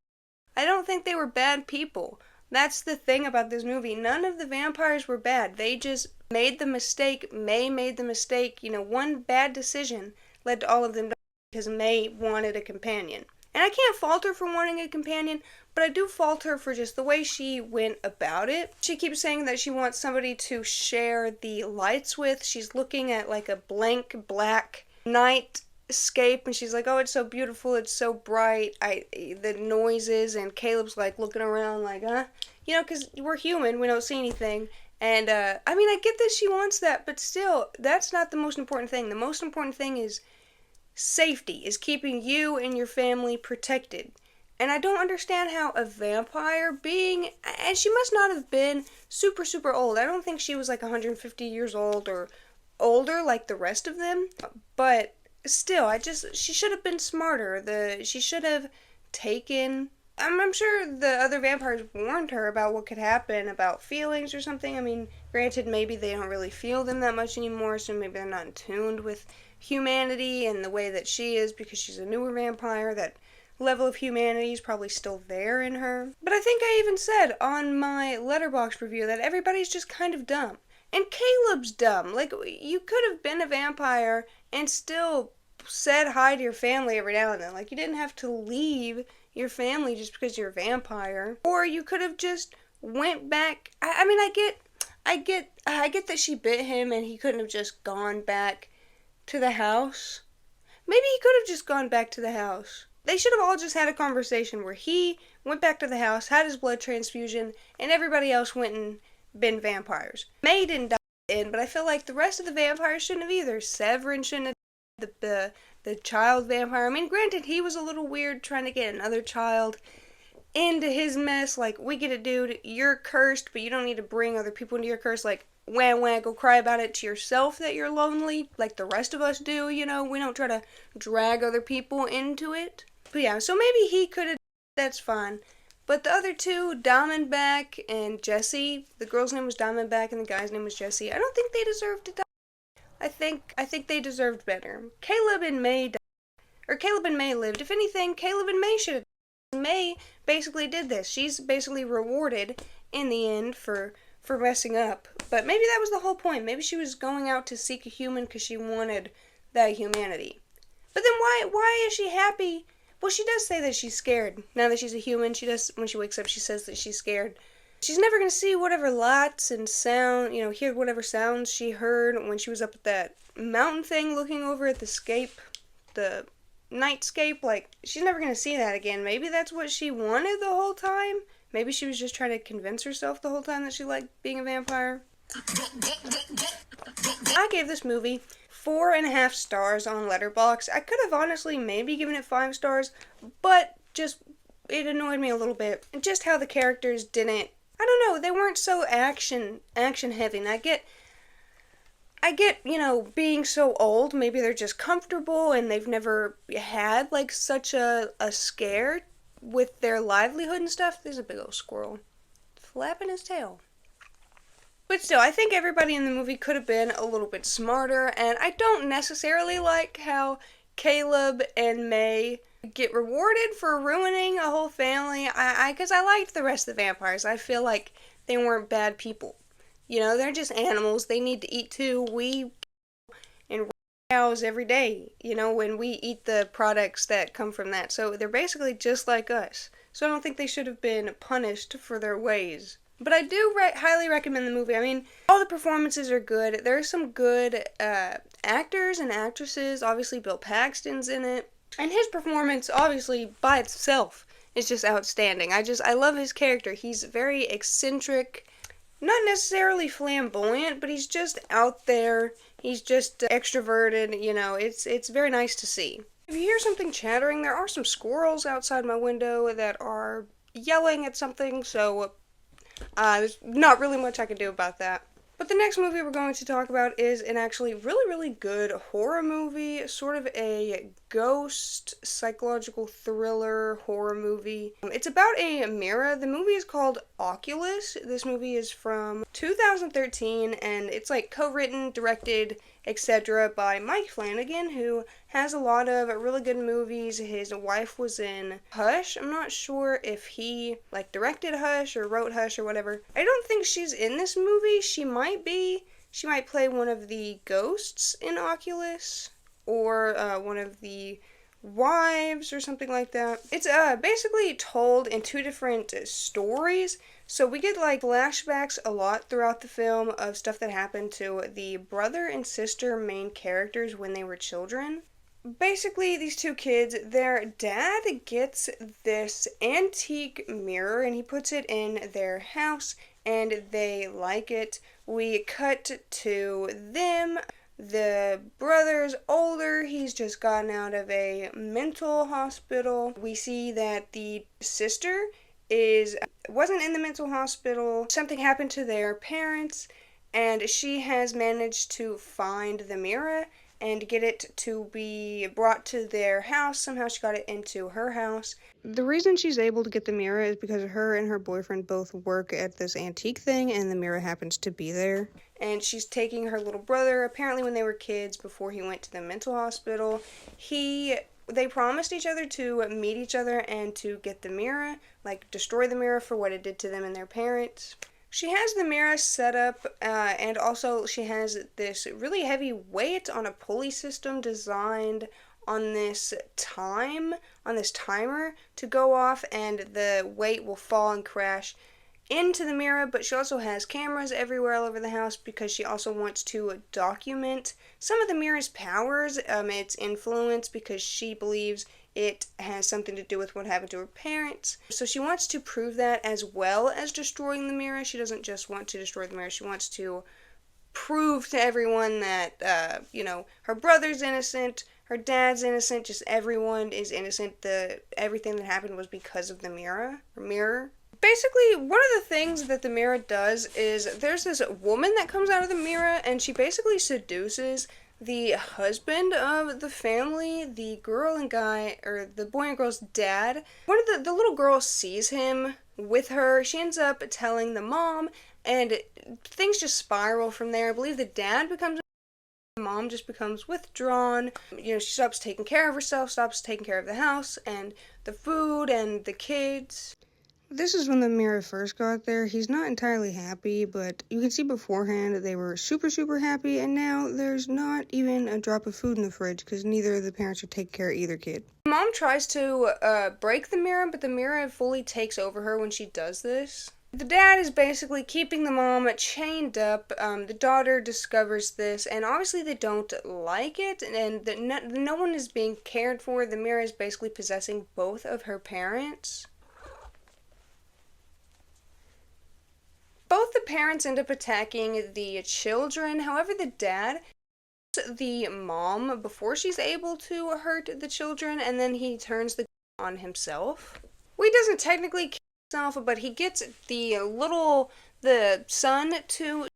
I don't think they were bad people. That's the thing about this movie. None of the vampires were bad. They just made the mistake. May made the mistake. One bad decision led to all of them dying because May wanted a companion. And I can't fault her for wanting a companion, but I do fault her for just the way she went about it. She keeps saying that she wants somebody to share the lights with. She's looking at a blank black night escape, and she's like, oh, it's so beautiful, it's so bright, the noises, and Caleb's looking around huh? Because we're human, we don't see anything. And I get that she wants that, but still, that's not the most important thing. The most important thing is safety, is keeping you and your family protected. And I don't understand how a vampire being, and she must not have been super old. I don't think she was 150 years old or older like the rest of them, but still, she should have been smarter. She should have taken... I'm sure the other vampires warned her about what could happen, about feelings or something. I mean, granted, maybe they don't really feel them that much anymore, so maybe they're not in tune with humanity and the way that she is because she's a newer vampire. That level of humanity is probably still there in her. But I think I even said on my Letterboxd review that everybody's just kind of dumb. And Caleb's dumb. You could have been a vampire and still said hi to your family every now and then. You didn't have to leave your family just because you're a vampire. Or you could have just went back. I get that she bit him and he couldn't have just gone back to the house. Maybe he could have just gone back to the house. They should have all just had a conversation where he went back to the house, had his blood transfusion, and everybody else went and been vampires. May didn't die, but I feel like the rest of the vampires shouldn't have either. Severin shouldn't have. The child vampire. I mean, granted, he was a little weird trying to get another child into his mess. We get it, dude. You're cursed, but you don't need to bring other people into your curse. Wah, go cry about it to yourself that you're lonely, like the rest of us do, We don't try to drag other people into it. But yeah, so maybe he could have. That's fine. But the other two, Diamondback and Jesse, the girl's name was Diamondback and the guy's name was Jesse, I don't think they deserve to die. I think they deserved better. Caleb and May lived. If anything, Caleb and May should have. May basically did this. She's basically rewarded in the end for messing up. But maybe that was the whole point. Maybe she was going out to seek a human because she wanted that humanity. But then why is she happy? Well, she does say that she's scared. Now that she's a human, she does, when she wakes up, she says that she's scared. She's never going to see whatever lights and sound, hear whatever sounds she heard when she was up at that mountain thing looking over at the nightscape. Like, she's never going to see that again. Maybe that's what she wanted the whole time. Maybe she was just trying to convince herself the whole time that she liked being a vampire. I gave this movie 4.5 stars on Letterboxd. I could have honestly maybe given it 5 stars, but it annoyed me a little bit. Just how the characters didn't, I don't know, they weren't so action heavy. And I get, being so old, maybe they're just comfortable and they've never had, like, such a scare with their livelihood and stuff. There's a big old squirrel flapping his tail. But still, I think everybody in the movie could have been a little bit smarter, and I don't necessarily like how Caleb and May get rewarded for ruining a whole family. Because I liked the rest of the vampires. I feel like they weren't bad people. They're just animals. They need to eat too. We and cows every day, when we eat the products that come from that. So they're basically just like us. So I don't think they should have been punished for their ways. But I do highly recommend the movie. I mean, all the performances are good. There are some good actors and actresses. Obviously, Bill Paxton's in it. And his performance, obviously, by itself, is just outstanding. I love his character. He's very eccentric. Not necessarily flamboyant, but he's just out there. He's just extroverted, it's very nice to see. If you hear something chattering, there are some squirrels outside my window that are yelling at something, so there's not really much I can do about that. But the next movie we're going to talk about is an actually really, really good horror movie, sort of a ghost psychological thriller horror movie. It's about a mirror. The movie is called Oculus. This movie is from 2013, and it's like co-written, directed, etc. by Mike Flanagan, who has a lot of really good movies. His wife was in Hush. I'm not sure if he directed Hush or wrote Hush or whatever. I don't think she's in this movie. She might be. She might play one of the ghosts in Oculus, or one of the wives or something like that. It's basically told in 2 different stories. So we get flashbacks a lot throughout the film of stuff that happened to the brother and sister main characters when they were children. Basically, these 2 kids, their dad gets this antique mirror and he puts it in their house and they like it. We cut to them. The brother's older, he's just gotten out of a mental hospital. We see that the sister wasn't in the mental hospital. Something happened to their parents, and she has managed to find the mirror and get it to be brought to their house. Somehow she got it into her house. The reason she's able to get the mirror is because her and her boyfriend both work at this antique thing, and the mirror happens to be there. And she's taking her little brother, apparently when they were kids, before he went to the mental hospital. They promised each other to meet each other and to get the mirror, destroy the mirror for what it did to them and their parents. She has the mirror set up, and also she has this really heavy weight on a pulley system designed on this timer to go off, and the weight will fall and crash into the mirror. But she also has cameras everywhere all over the house because she also wants to document some of the mirror's powers, its influence, because she believes it has something to do with what happened to her parents. So she wants to prove that as well as destroying the mirror. She doesn't just want to destroy the mirror. She wants to prove to everyone that, her brother's innocent, her dad's innocent, just everyone is innocent. Everything that happened was because of the mirror. Basically, one of the things that the mirror does is there's this woman that comes out of the mirror, and she basically seduces the husband of the family, the girl and guy, or the boy and girl's dad. One of the little girl sees him with her. She ends up telling the mom, and things just spiral from there. I believe the dad becomes Mom just becomes withdrawn. You know, she stops taking care of herself, stops taking care of the house and the food and the kids. This is when the mirror first got there. He's not entirely happy, but you can see beforehand they were super, super happy, and now there's not even a drop of food in the fridge because neither of the parents are taking care of either kid. Mom tries to break the mirror, but the mirror fully takes over her when she does this. The dad is basically keeping the mom chained up. The daughter discovers this, and obviously they don't like it, and no one is being cared for. The mirror is basically possessing both of her parents. Both the parents end up attacking the children. However, the dad the mom before she's able to hurt the children, and then he turns the on himself. Well, he doesn't technically kill himself, but he gets the son to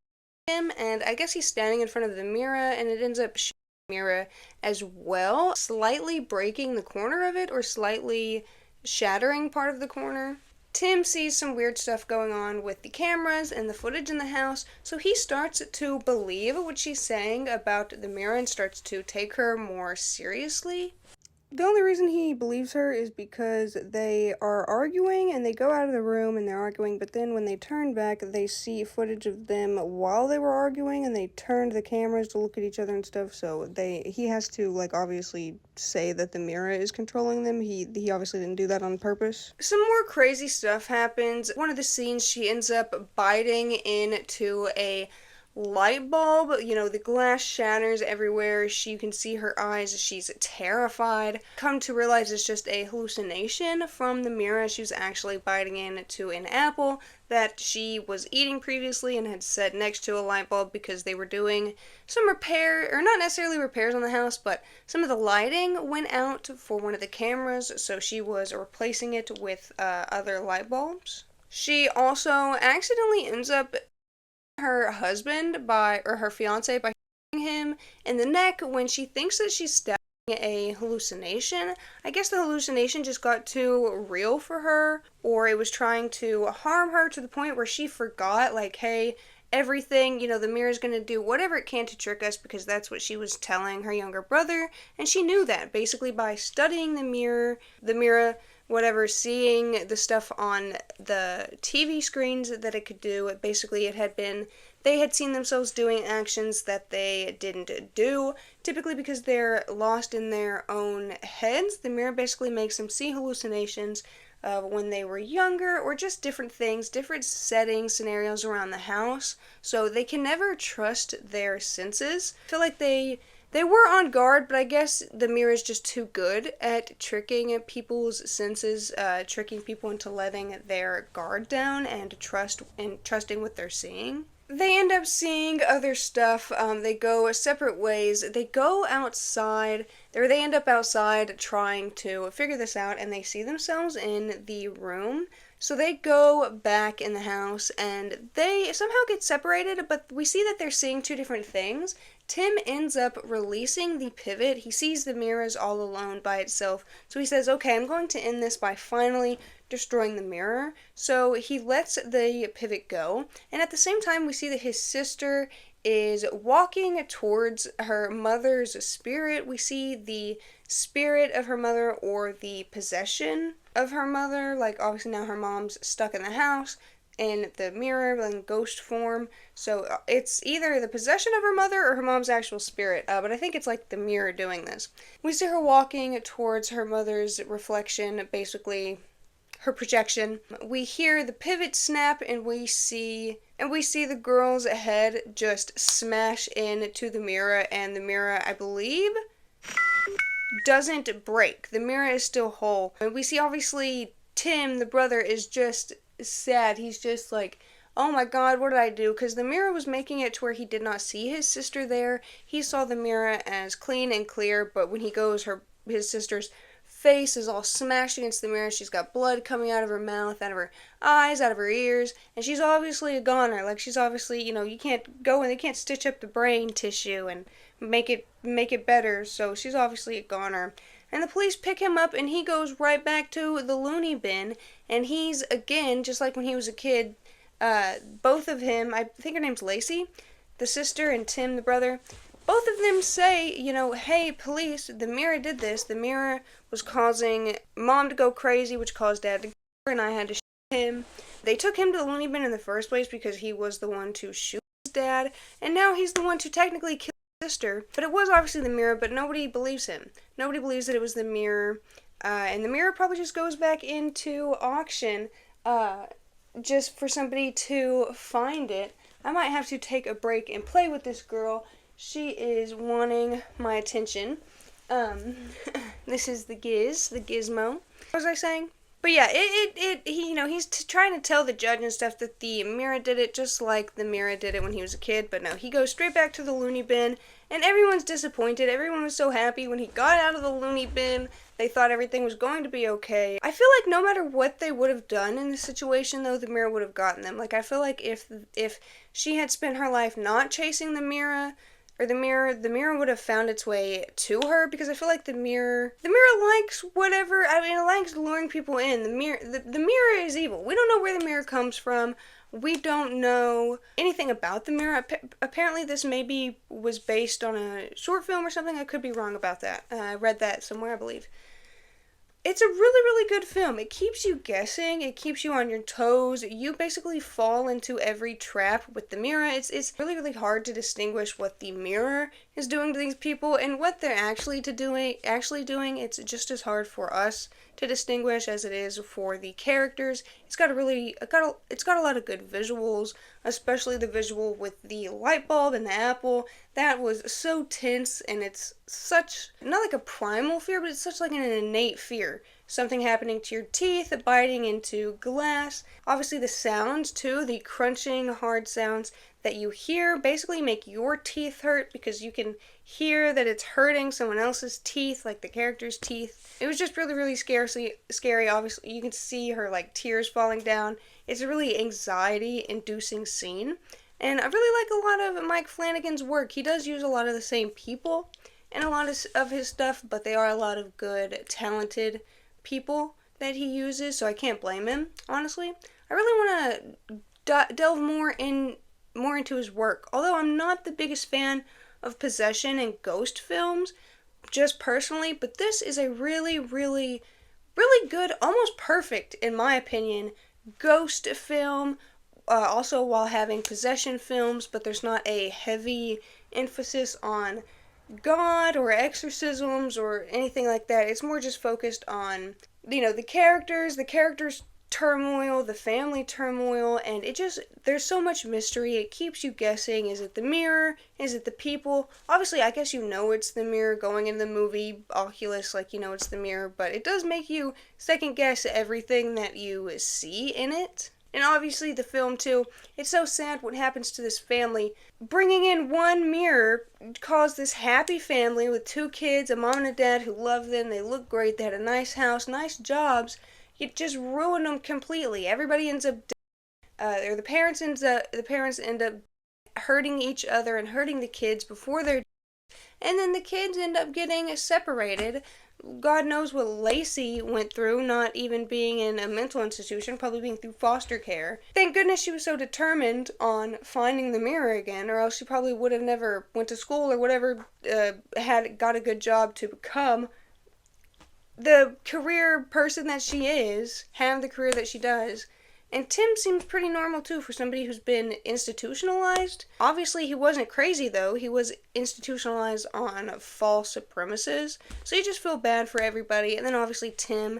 him, and I guess he's standing in front of the mirror, and it ends up shooting the mirror as well, slightly breaking the corner of it, or slightly shattering part of the corner. Tim sees some weird stuff going on with the cameras and the footage in the house, so he starts to believe what she's saying about the mirror and starts to take her more seriously. The only reason he believes her is because they are arguing and they go out of the room and they're arguing, but then when they turn back, they see footage of them while they were arguing and they turned the cameras to look at each other and stuff, so he has to, like, obviously say that the mirror is controlling them. He obviously didn't do that on purpose. Some more crazy stuff happens. One of the scenes, she ends up biting into a light bulb. You know, the glass shatters everywhere. You can see her eyes. She's terrified. Come to realize it's just a hallucination from the mirror. She was actually biting into an apple that she was eating previously and had set next to a light bulb because they were doing some repair, or not necessarily repairs on the house, but some of the lighting went out for one of the cameras, so she was replacing it with other light bulbs. She also accidentally ends up her husband her fiance by hitting him in the neck when she thinks that she's stabbing a hallucination. I guess the hallucination just got too real for her, or it was trying to harm her to the point where she forgot, like, hey, everything, you know, the mirror's gonna do whatever it can to trick us, because that's what she was telling her younger brother, and she knew that basically by studying the mirror, whatever, seeing the stuff on the TV screens that it could do. Basically, they had seen themselves doing actions that they didn't do, typically because they're lost in their own heads. The mirror basically makes them see hallucinations of when they were younger, or just different things, different settings, scenarios around the house, so they can never trust their senses. I feel like they were on guard, but I guess the mirror is just too good at tricking people's senses, tricking people into letting their guard down and trusting what they're seeing. They end up seeing other stuff. They go separate ways. They go outside, or they end up outside trying to figure this out, and they see themselves in the room. So they go back in the house, and they somehow get separated, but we see that they're seeing two different things. Tim ends up releasing the pivot. He sees the mirrors all alone by itself, so he says, okay, I'm going to end this by finally destroying the mirror. So he lets the pivot go, and at the same time we see that his sister is walking towards her mother's spirit. We see the spirit of her mother, or the possession of her mother. Like, obviously now her mom's stuck in the house in the mirror in ghost form, so it's either the possession of her mother or her mom's actual spirit, but I think it's like the mirror doing this. We see her walking towards her mother's reflection, basically her projection. We hear the pivot snap, and we see the girl's head just smash into the mirror, and the mirror, I believe, doesn't break. The mirror is still whole. And we see, obviously, Tim, the brother, is just sad. He's just like, oh my god, what did I do? Because the mirror was making it to where he did not see his sister there. He saw the mirror as clean and clear, but when he goes, his sister's face is all smashed against the mirror. She's got blood coming out of her mouth, out of her eyes, out of her ears, and she's obviously a goner. Like, she's obviously, you know, you can't go and they can't stitch up the brain tissue and make it better, so she's obviously a goner. And the police pick him up, and he goes right back to the loony bin, and he's, again, just like when he was a kid, both of him, I think her name's Lacey, the sister, and Tim, the brother, both of them say, hey, police, the mirror did this. The mirror was causing Mom to go crazy, which caused Dad to go, and I had to shoot him. They took him to the loony bin in the first place because he was the one to shoot his dad, and now he's the one to technically kill his sister. But it was obviously the mirror, but nobody believes him. Nobody believes that it was the mirror, and the mirror probably just goes back into auction just for somebody to find it. I might have to take a break and play with this girl. She is wanting my attention. This is the gizmo. What was I saying? But yeah, he's trying to tell the judge and stuff that the mirror did it just like the mirror did it when he was a kid, but no, he goes straight back to the loony bin, and everyone's disappointed. Everyone was so happy when he got out of the loony bin. They thought everything was going to be okay. I feel like no matter what they would have done in this situation, though, the mirror would have gotten them. Like, I feel like if she had spent her life not chasing the mirror, or the mirror would have found its way to her, because I feel like the mirror likes whatever, I mean, it likes luring people in. The mirror is evil. We don't know where the mirror comes from. We don't know anything about the mirror. Apparently this maybe was based on a short film or something. I could be wrong about that. I read that somewhere, I believe. It's a really, really good film. It keeps you guessing. It keeps you on your toes. You basically fall into every trap with the mirror. It's really, really hard to distinguish what the mirror is doing to these people and what they're actually doing. It's just as hard for us to distinguish as it is for the characters. It's got a lot of good visuals, especially the visual with the light bulb and the apple. That was so tense, and it's such, not like a primal fear, but it's such like an innate fear. Something happening to your teeth, biting into glass. Obviously the sounds too, the crunching, hard sounds that you hear basically make your teeth hurt because you can hear that it's hurting someone else's teeth, like the character's teeth. It was just really, really scary. Obviously, you can see her like tears falling down. It's a really anxiety-inducing scene. And I really like a lot of Mike Flanagan's work. He does use a lot of the same people in a lot of his stuff, but they are a lot of good, talented people that he uses, so I can't blame him, honestly. I really want to delve more into his work. Although I'm not the biggest fan of possession and ghost films, just personally, but this is a really, really, really good, almost perfect, in my opinion, ghost film, also while having possession films, but there's not a heavy emphasis on God or exorcisms or anything like that. It's more just focused on, the characters' turmoil, the family turmoil, and there's so much mystery. It keeps you guessing. Is it the mirror? Is it the people? Obviously, I guess it's the mirror going in the movie Oculus, it's the mirror, but it does make you second guess everything that you see in it. And obviously the film too, it's so sad what happens to this family. Bringing in one mirror caused this happy family with 2 kids, a mom and a dad who love them, they look great, they had a nice house, nice jobs. It just ruined them completely. Everybody ends up or the parents end up hurting each other and hurting the kids before they're, and then the kids end up getting separated. God knows what Lacey went through, not even being in a mental institution, probably being through foster care. Thank goodness she was so determined on finding the mirror again, or else she probably would have never went to school or whatever, got a good job to become the career person that she is, have the career that she does. And Tim seems pretty normal too for somebody who's been institutionalized. Obviously he wasn't crazy though, he was institutionalized on false premises. So you just feel bad for everybody. And then obviously Tim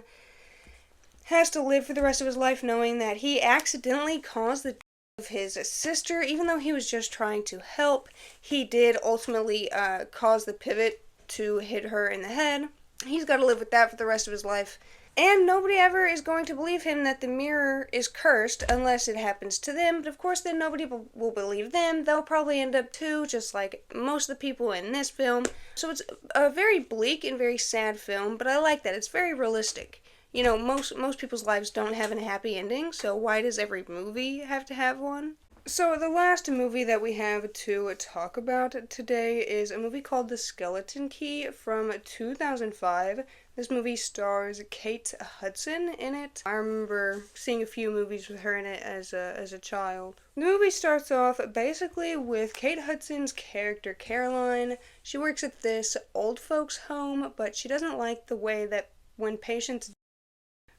has to live for the rest of his life knowing that he accidentally caused the death of his sister. Even though he was just trying to help, he did ultimately cause the pivot to hit her in the head. He's got to live with that for the rest of his life. And nobody ever is going to believe him that the mirror is cursed unless it happens to them. But of course then nobody will believe them. They'll probably end up too, just like most of the people in this film. So it's a very bleak and very sad film, but I like that. It's very realistic. Most people's lives don't have a happy ending, so why does every movie have to have one? So the last movie that we have to talk about today is a movie called The Skeleton Key from 2005. This movie stars Kate Hudson in it. I remember seeing a few movies with her in it as a child. The movie starts off basically with Kate Hudson's character Caroline. She works at this old folks home, but she doesn't like the way that when patients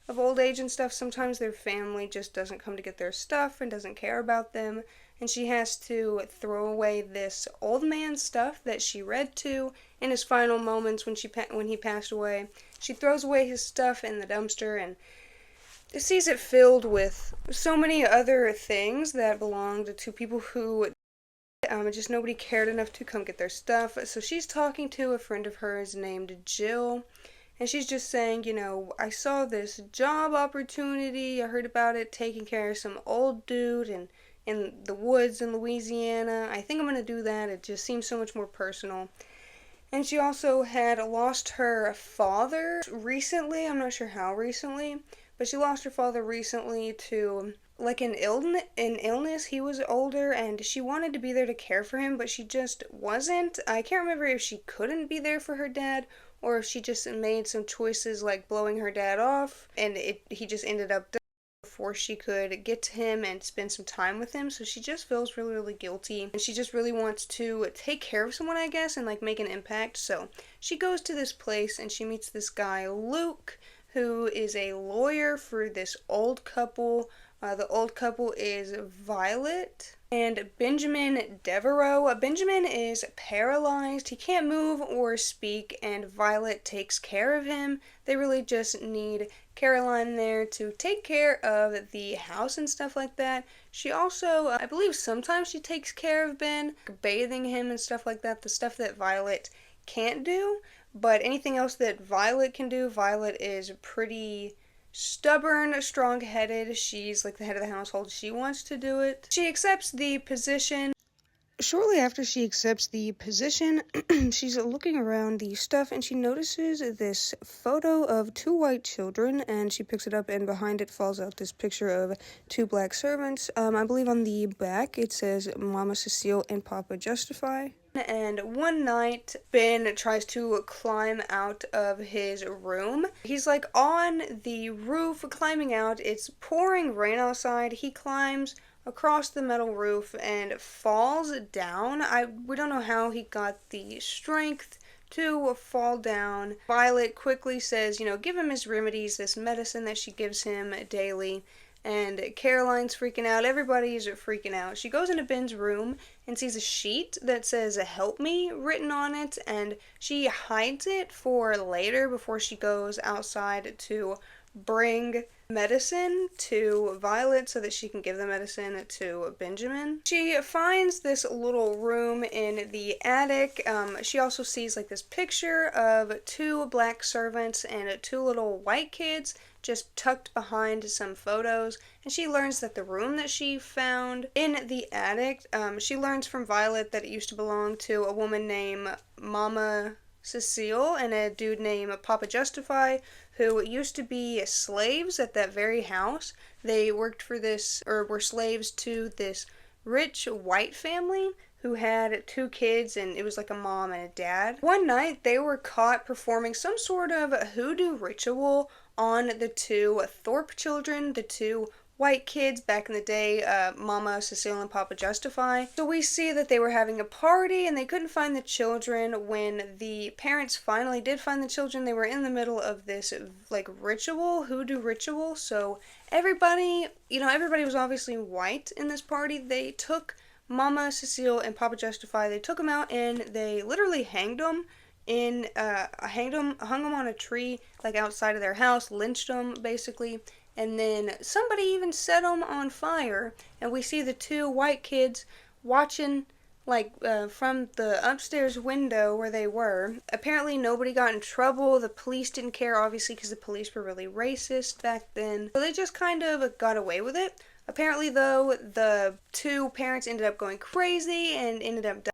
of old age and stuff, sometimes their family just doesn't come to get their stuff and doesn't care about them, and she has to throw away this old man's stuff that she read to in his final moments when he passed away. She throws away his stuff in the dumpster and sees it filled with so many other things that belonged to people who just nobody cared enough to come get their stuff. So she's talking to a friend of hers named Jill, and she's just saying, you know, I saw this job opportunity, I heard about it, taking care of some old dude in the woods in Louisiana. I think I'm going to do that. It just seems so much more personal. And she also had lost her father recently. I'm not sure how recently, but she lost her father recently to like an illness. He was older and she wanted to be there to care for him, but she just wasn't. I can't remember if she couldn't be there for her dad or if she just made some choices like blowing her dad off and he just ended up dying before she could get to him and spend some time with him. So she just feels really, really guilty, and she just really wants to take care of someone, I guess, and like make an impact. So she goes to this place and she meets this guy Luke, who is a lawyer for this old couple. The old couple is Violet and Benjamin Devereaux. Benjamin is paralyzed. He can't move or speak, and Violet takes care of him. They really just need Caroline there to take care of the house and stuff like that. She also, I believe sometimes she takes care of Ben, bathing him and stuff like that, the stuff that Violet can't do. But anything else that Violet can do, Violet is pretty stubborn, strong-headed. She's like the head of the household. She wants to do it. She accepts the position. Shortly after she accepts the position, she's looking around the stuff and she notices this photo of two white children, and she picks it up, and behind it falls out this picture of two black servants. I believe on the back it says Mama Cecile and Papa Justify. And one night, Ben tries to climb out of his room. He's like on the roof climbing out. It's pouring rain outside. He climbs across the metal roof and falls down. We don't know how he got the strength to fall down. Violet quickly says, you know, give him his remedies, this medicine that she gives him daily. And Caroline's freaking out. Everybody's freaking out. She goes into Ben's room and sees a sheet that says "Help Me" written on it, and she hides it for later before she goes outside to bring medicine to Violet so that she can give the medicine to Benjamin. She finds this little room in the attic. She also sees like this picture of two black servants and two little white kids just tucked behind some photos, and she learns that the room that she found in the attic, she learns from Violet that it used to belong to a woman named Mama Cecile and a dude named Papa Justify, who used to be slaves at that very house. They worked for this, or were slaves to this rich white family who had two kids, and it was like a mom and a dad. One night, they were caught performing some sort of hoodoo ritual on the two Thorpe children, the two white kids back in the day, Mama Cecile and Papa Justify. So we see that they were having a party and they couldn't find the children. When the parents finally did find the children, they were in the middle of this like ritual, hoodoo ritual. So everybody was obviously white in this party. They took Mama Cecile and Papa Justify, they took them out and they literally hanged them hung them on a tree like outside of their house, lynched them basically. And then somebody even set them on fire, and we see the two white kids watching like from the upstairs window where they were. Apparently nobody got in trouble. The police didn't care, obviously, because the police were really racist back then. So they just kind of got away with it. Apparently, though, the two parents ended up going crazy and ended up dying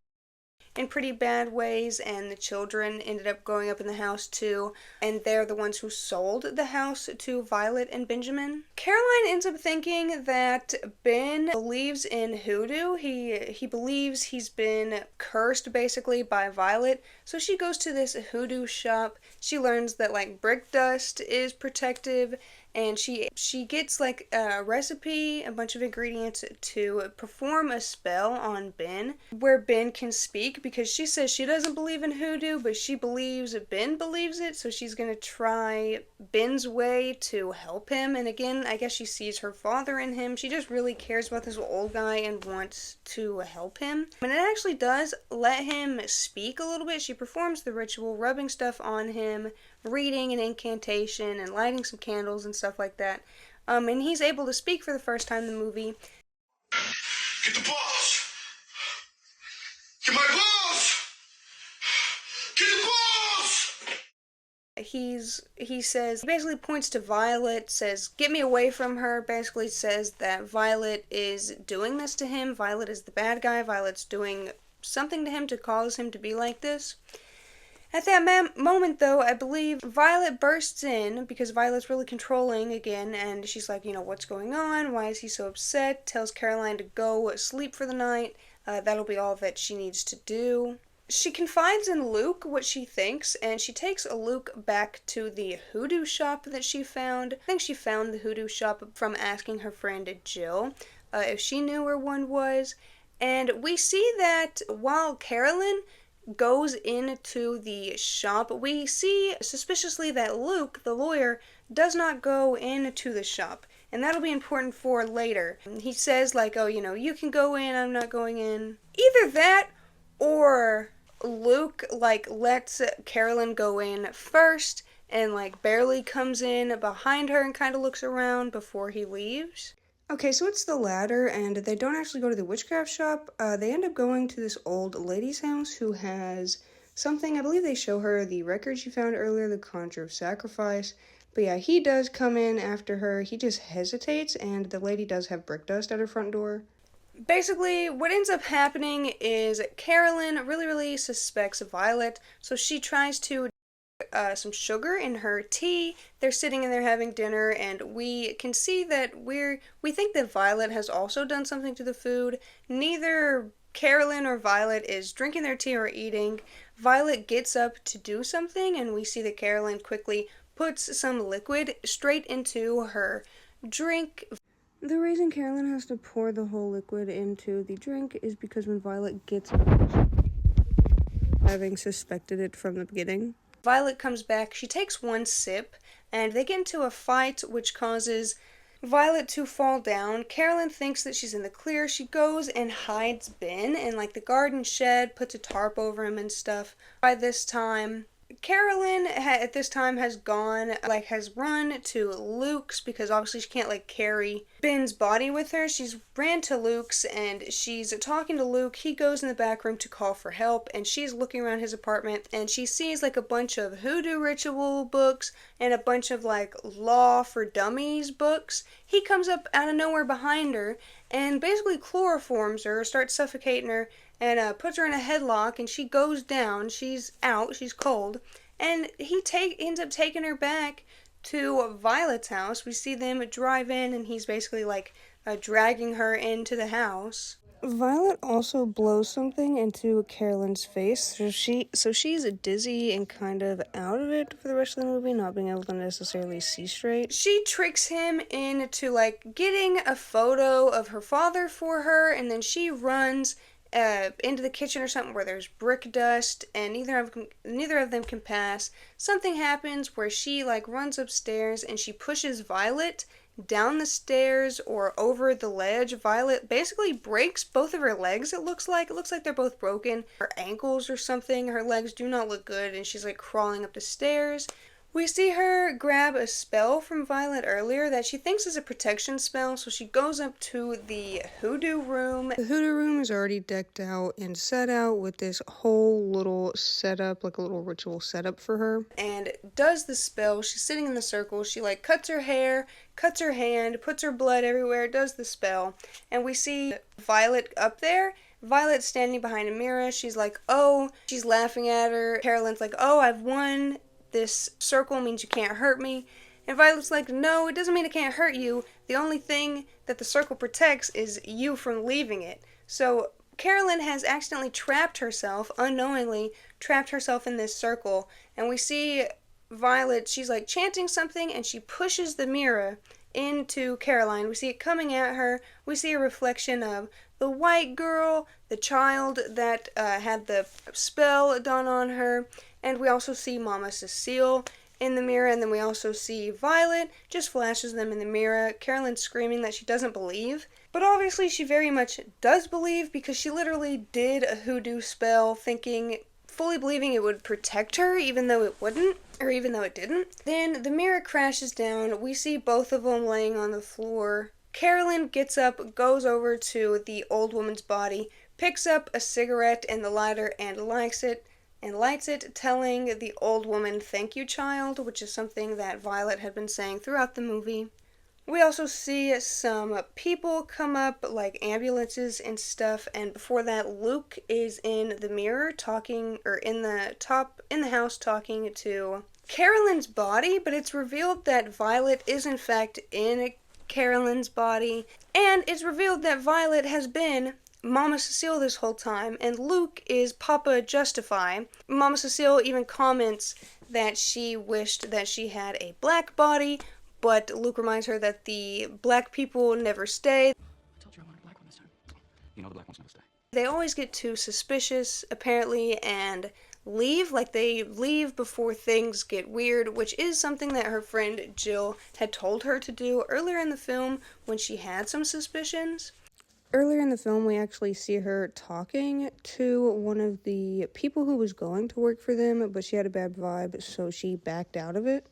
in pretty bad ways, and the children ended up growing up in the house too, and they're the ones who sold the house to Violet and Benjamin. Caroline ends up thinking that Ben believes in hoodoo. He believes he's been cursed basically by Violet, so she goes to this hoodoo shop She learns that like brick dust is protective, and she gets like a recipe, a bunch of ingredients to perform a spell on Ben, where Ben can speak, because she says she doesn't believe in hoodoo, but she believes Ben believes it, so she's gonna try Ben's way to help him. And again, I guess she sees her father in him. She just really cares about this old guy and wants to help him. And it actually does let him speak a little bit. She performs the ritual, rubbing stuff on him, reading an incantation, and lighting some candles and stuff like that. And he's able to speak for the first time in the movie. Get the balls! Get my balls! Get the balls! He basically points to Violet, says, "Get me away from her," basically says that Violet is doing this to him. Violet is the bad guy. Violet's doing something to him to cause him to be like this. At that moment, though, I believe Violet bursts in, because Violet's really controlling again, and she's like, what's going on? Why is he so upset? Tells Caroline to go sleep for the night. That'll be all that she needs to do. She confides in Luke what she thinks, and she takes Luke back to the hoodoo shop that she found. I think she found the hoodoo shop from asking her friend Jill if she knew where one was. And we see that while Carolyn goes into the shop, we see suspiciously that Luke, the lawyer, does not go into the shop. And that'll be important for later. He says, like, oh, you can go in, I'm not going in. Either that, or Luke, like, lets Carolyn go in first, and, like, barely comes in behind her and kind of looks around before he leaves. Okay, so it's the latter, and they don't actually go to the witchcraft shop. They end up going to this old lady's house who has something. I believe they show her the record she found earlier, the Conjure of Sacrifice. But yeah, he does come in after her. He just hesitates, and the lady does have brick dust at her front door. Basically, what ends up happening is Carolyn really suspects Violet, so she tries to some sugar in her tea. They're sitting and they're having dinner, and we can see that we think that Violet has also done something to the food. Neither Carolyn or Violet is drinking their tea or eating. Violet gets up to do something, and we see that Carolyn quickly puts some liquid straight into her drink. The reason Carolyn has to pour the whole liquid into the drink is because when Violet gets up, having suspected it from the beginning. Violet comes back, she takes one sip, and they get into a fight which causes Violet to fall down. Carolyn thinks that she's in the clear. She goes and hides Ben in like the garden shed, puts a tarp over him and stuff. By this time, Carolyn at this time has run to Luke's, because obviously she can't carry Ben's body with her. She's ran to Luke's and she's talking to Luke. He goes in the back room to call for help, and she's looking around his apartment and she sees a bunch of hoodoo ritual books and a bunch of law for dummies books. He comes up out of nowhere behind her and basically chloroforms her, starts suffocating her, and puts her in a headlock, and she goes down. She's out. She's cold. And he ends up taking her back to Violet's house. We see them drive in, and he's basically dragging her into the house. Violet also blows something into Carolyn's face, so she's dizzy and kind of out of it for the rest of the movie, not being able to necessarily see straight. She tricks him into getting a photo of her father for her, and then she runs into the kitchen or something where there's brick dust, and neither of them can pass. Something happens where she runs upstairs and she pushes Violet down the stairs or over the ledge. Violet basically breaks both of her legs. It looks like they're both broken. Her ankles or something. Her legs do not look good, and she's crawling up the stairs. We see her grab a spell from Violet earlier that she thinks is a protection spell, so she goes up to the hoodoo room. The hoodoo room is already decked out and set out with this whole little setup, a little ritual setup for her, and does the spell. She's sitting in the circle. She cuts her hair, cuts her hand, puts her blood everywhere, does the spell, and we see Violet up there. Violet's standing behind a mirror. She's oh, she's laughing at her. Carolyn's oh, I've won. This circle means you can't hurt me. And Violet's no, it doesn't mean it can't hurt you. The only thing that the circle protects is you from leaving it. So Carolyn has accidentally unknowingly trapped herself in this circle. And we see Violet, she's like chanting something and she pushes the mirror into Caroline. We see it coming at her. We see a reflection of the white girl, the child that had the spell done on her, and we also see Mama Cecile in the mirror, and then we also see Violet, just flashes them in the mirror. Caroline screaming that she doesn't believe, but obviously she very much does believe because she literally did a hoodoo spell fully believing it would protect her even though it wouldn't, or even though it didn't. Then the mirror crashes down. We see both of them laying on the floor. Caroline gets up, goes over to the old woman's body, picks up a cigarette and the lighter and lights it, telling the old woman, "Thank you, child," which is something that Violet had been saying throughout the movie. We also see some people come up, like ambulances and stuff, and before that, Luke is in the mirror talking, or in the house talking to Carolyn's body, but it's revealed that Violet is in fact in Carolyn's body, and it's revealed that Violet has been Mama Cecile this whole time, and Luke is Papa Justify. Mama Cecile even comments that she wished that she had a black body, but Luke reminds her that the black people never stay. I told you I wanted a black one this time. You know the black ones never stay. They always get too suspicious, apparently, and leave. Like, they leave before things get weird, which is something that her friend Jill had told her to do earlier in the film when she had some suspicions. Earlier in the film, we actually see her talking to one of the people who was going to work for them, but she had a bad vibe, so she backed out of it.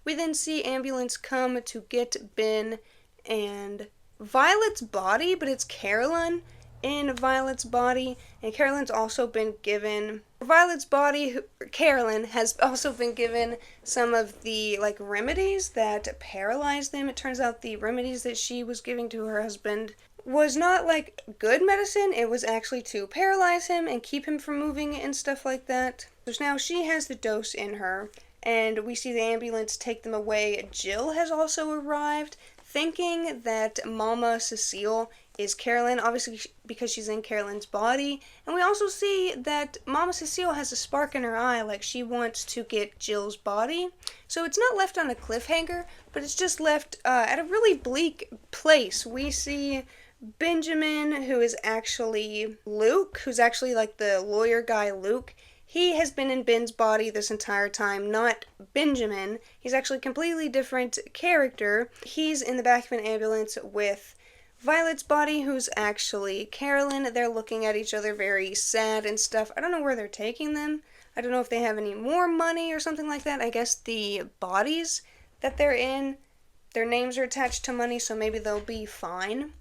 We then see ambulance come to get Ben and Violet's body, but it's Caroline in Violet's body, and Carolyn's also been given Violet's body. Carolyn has also been given some of the remedies that paralyze them. It turns out the remedies that she was giving to her husband was not good medicine. It was actually to paralyze him and keep him from moving and stuff like that. So now she has the dose in her, and we see the ambulance take them away. Jill has also arrived, thinking that Mama Cecile is Caroline, obviously because she's in Carolyn's body. And we also see that Mama Cecile has a spark in her eye, like she wants to get Jill's body. So it's not left on a cliffhanger, but it's just left at a really bleak place. We see Benjamin, who is actually Luke, who's actually the lawyer guy Luke. He has been in Ben's body this entire time, not Benjamin. He's actually a completely different character. He's in the back of an ambulance with Violet's body, who's actually Carolyn. They're looking at each other very sad and stuff. I don't know where they're taking them. I don't know if they have any more money or something like that. I guess the bodies that they're in, their names are attached to money, so maybe they'll be fine.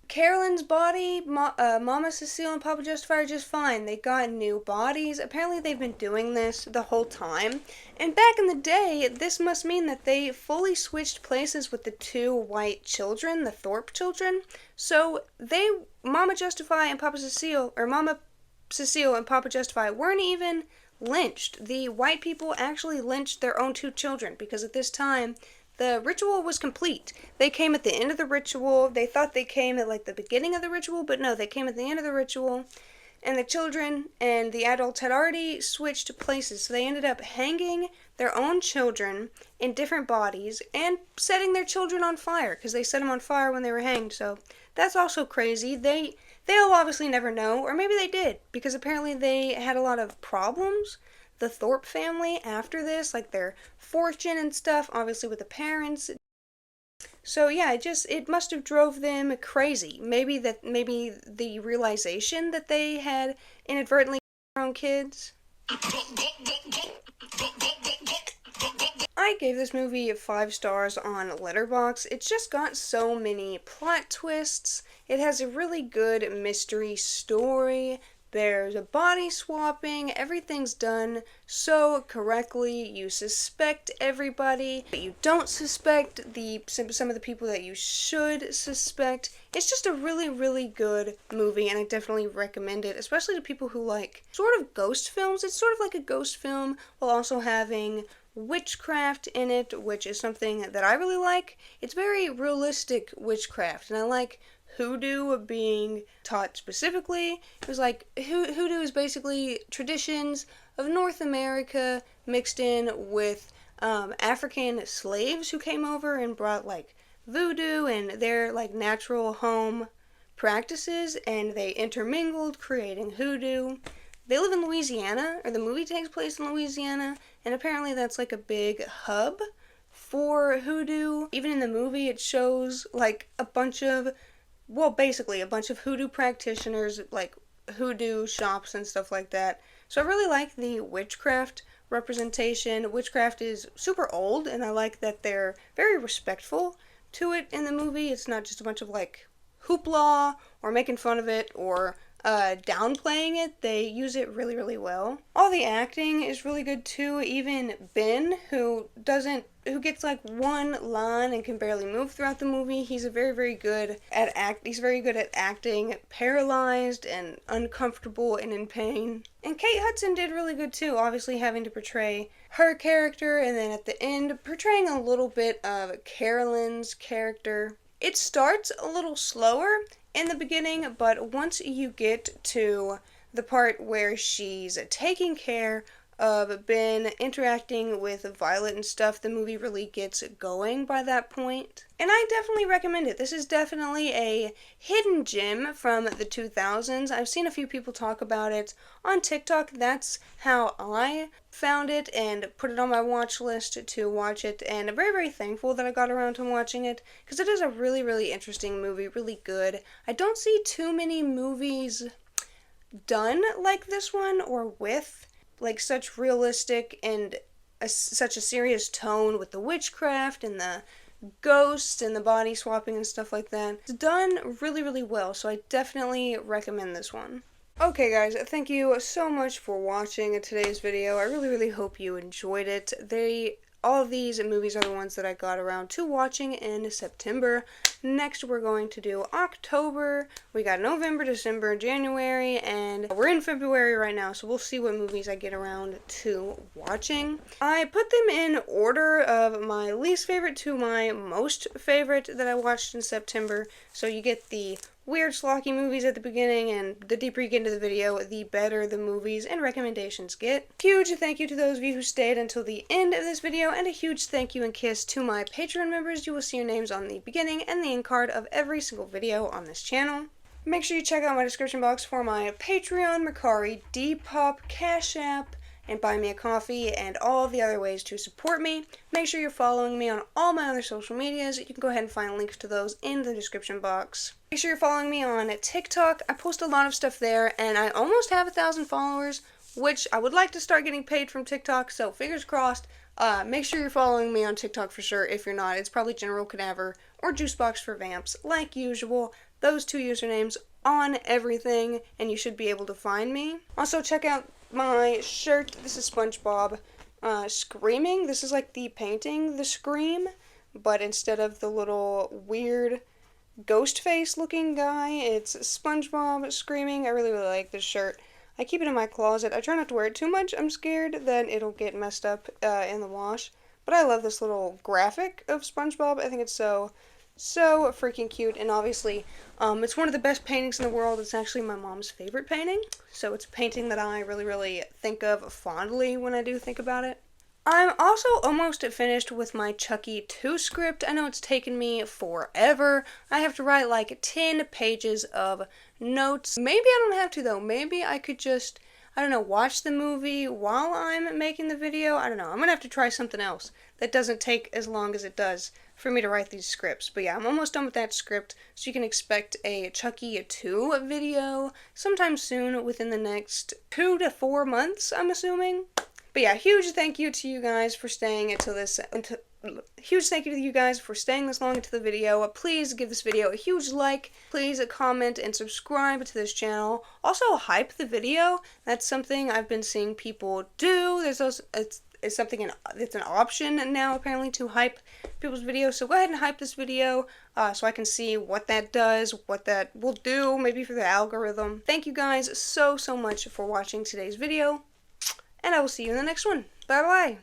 Carolyn's body, Mama Cecile and Papa Justify are just fine. They got new bodies. Apparently they've been doing this the whole time. And back in the day, this must mean that they fully switched places with the two white children, the Thorpe children. So Mama Justify and Papa Cecile, or Mama Cecile and Papa Justify weren't even lynched. The white people actually lynched their own two children because at this time, the ritual was complete. They came at the end of the ritual. They thought they came at the beginning of the ritual, but no, they came at the end of the ritual. And the children and the adults had already switched places, so they ended up hanging their own children in different bodies and setting their children on fire, because they set them on fire when they were hanged. So that's also crazy. They'll obviously never know, or maybe they did, because apparently they had a lot of problems, the Thorpe family, after this, their fortune and stuff, obviously with the parents. So yeah, it must have drove them crazy. Maybe the realization that they had inadvertently their own kids. I gave this movie 5 stars on Letterboxd. It's just got so many plot twists. It has a really good mystery story. There's a body swapping, everything's done so correctly. You suspect everybody, but you don't suspect some of the people that you should suspect. It's just a really, really good movie, and I definitely recommend it, especially to people who like sort of ghost films. It's sort of like a ghost film while also having witchcraft in it, which is something that I really like. It's very realistic witchcraft, and I like hoodoo being taught specifically. It was like, hoodoo is basically traditions of North America mixed in with African slaves who came over and brought like voodoo and their like natural home practices, and they intermingled, creating hoodoo. They live in Louisiana, or the movie takes place in Louisiana, and apparently that's like a big hub for hoodoo. Even in the movie it shows like a bunch of, well, basically a bunch of hoodoo practitioners, like hoodoo shops and stuff like that. So I really like the witchcraft representation. Witchcraft is super old, and I like that they're very respectful to it in the movie. It's not just a bunch of like hoopla or making fun of it or downplaying it. They use it really, really well. All the acting is really good too. Even Ben, who gets like one line and can barely move throughout the movie, he's very good at acting paralyzed and uncomfortable and in pain. And Kate Hudson did really good too, obviously having to portray her character, and then at the end portraying a little bit of Carolyn's character. It starts a little slower in the beginning, but once you get to the part where she's taking care of Ben, interacting with Violet and stuff, the movie really gets going by that point. And I definitely recommend it. This is definitely a hidden gem from the 2000s. I've seen a few people talk about it on TikTok. That's how I found it and put it on my watch list to watch it, and I'm very thankful that I got around to watching it, because it is a really interesting movie, really good. I don't see too many movies done like this one, or with like such realistic and such a serious tone with the witchcraft and the ghosts and the body swapping and stuff like that. It's done really well, so I definitely recommend this one. Okay guys, thank you so much for watching today's video. I really hope you enjoyed it. All of these movies are the ones that I got around to watching in September. Next we're going to do October. We got November, December, January, and we're in February right now, so we'll see what movies I get around to watching. I put them in order of my least favorite to my most favorite that I watched in September, so you get the weird schlocky movies at the beginning, and the deeper you get into the video, the better the movies and recommendations get. Huge thank you to those of you who stayed until the end of this video, and a huge thank you and kiss to my Patreon members. You will see your names on the beginning and the end card of every single video on this channel. Make sure you check out my description box for my Patreon, Mercari, Depop, Cashapp, and Buy Me a Coffee, and all the other ways to support me. Make sure you're following me on all my other social medias. You can go ahead and find links to those in the description box. Make sure you're following me on TikTok. I post a lot of stuff there, and I almost have 1,000 followers, which I would like to start getting paid from TikTok, so fingers crossed. Make sure you're following me on TikTok for sure. If you're not, it's probably General Cadaver or Juicebox for Vamps, like usual. Those two usernames on everything, and you should be able to find me. Also, check out my shirt. This is SpongeBob screaming. This is like the painting, the Scream, but instead of the little weird ghost face looking guy, it's SpongeBob screaming. I really like this shirt. I keep it in my closet. I try not to wear it too much. I'm scared that it'll get messed up in the wash, but I love this little graphic of SpongeBob. I think it's so freaking cute, and obviously it's one of the best paintings in the world. It's actually my mom's favorite painting, so it's a painting that I really think of fondly when I do think about it. I'm also almost finished with my Chucky 2 script. I know it's taken me forever. I have to write like 10 pages of notes. Maybe I don't have to though. Maybe I could just, I don't know, watch the movie while I'm making the video. I don't know. I'm gonna have to try something else that doesn't take as long as it does for me to write these scripts. But yeah, I'm almost done with that script, so you can expect a Chucky 2 video sometime soon, within the next 2 to 4 months, I'm assuming. But yeah, huge thank you to you guys for staying huge thank you to you guys for staying this long into the video. Please give this video a huge like. Please comment and subscribe to this channel. Also, hype the video. That's something I've been seeing people do. There's also, it's an option now apparently to hype people's videos. So go ahead and hype this video so I can see what that does, what that will do, maybe for the algorithm. Thank you guys so much for watching today's video, and I will see you in the next one. Bye bye.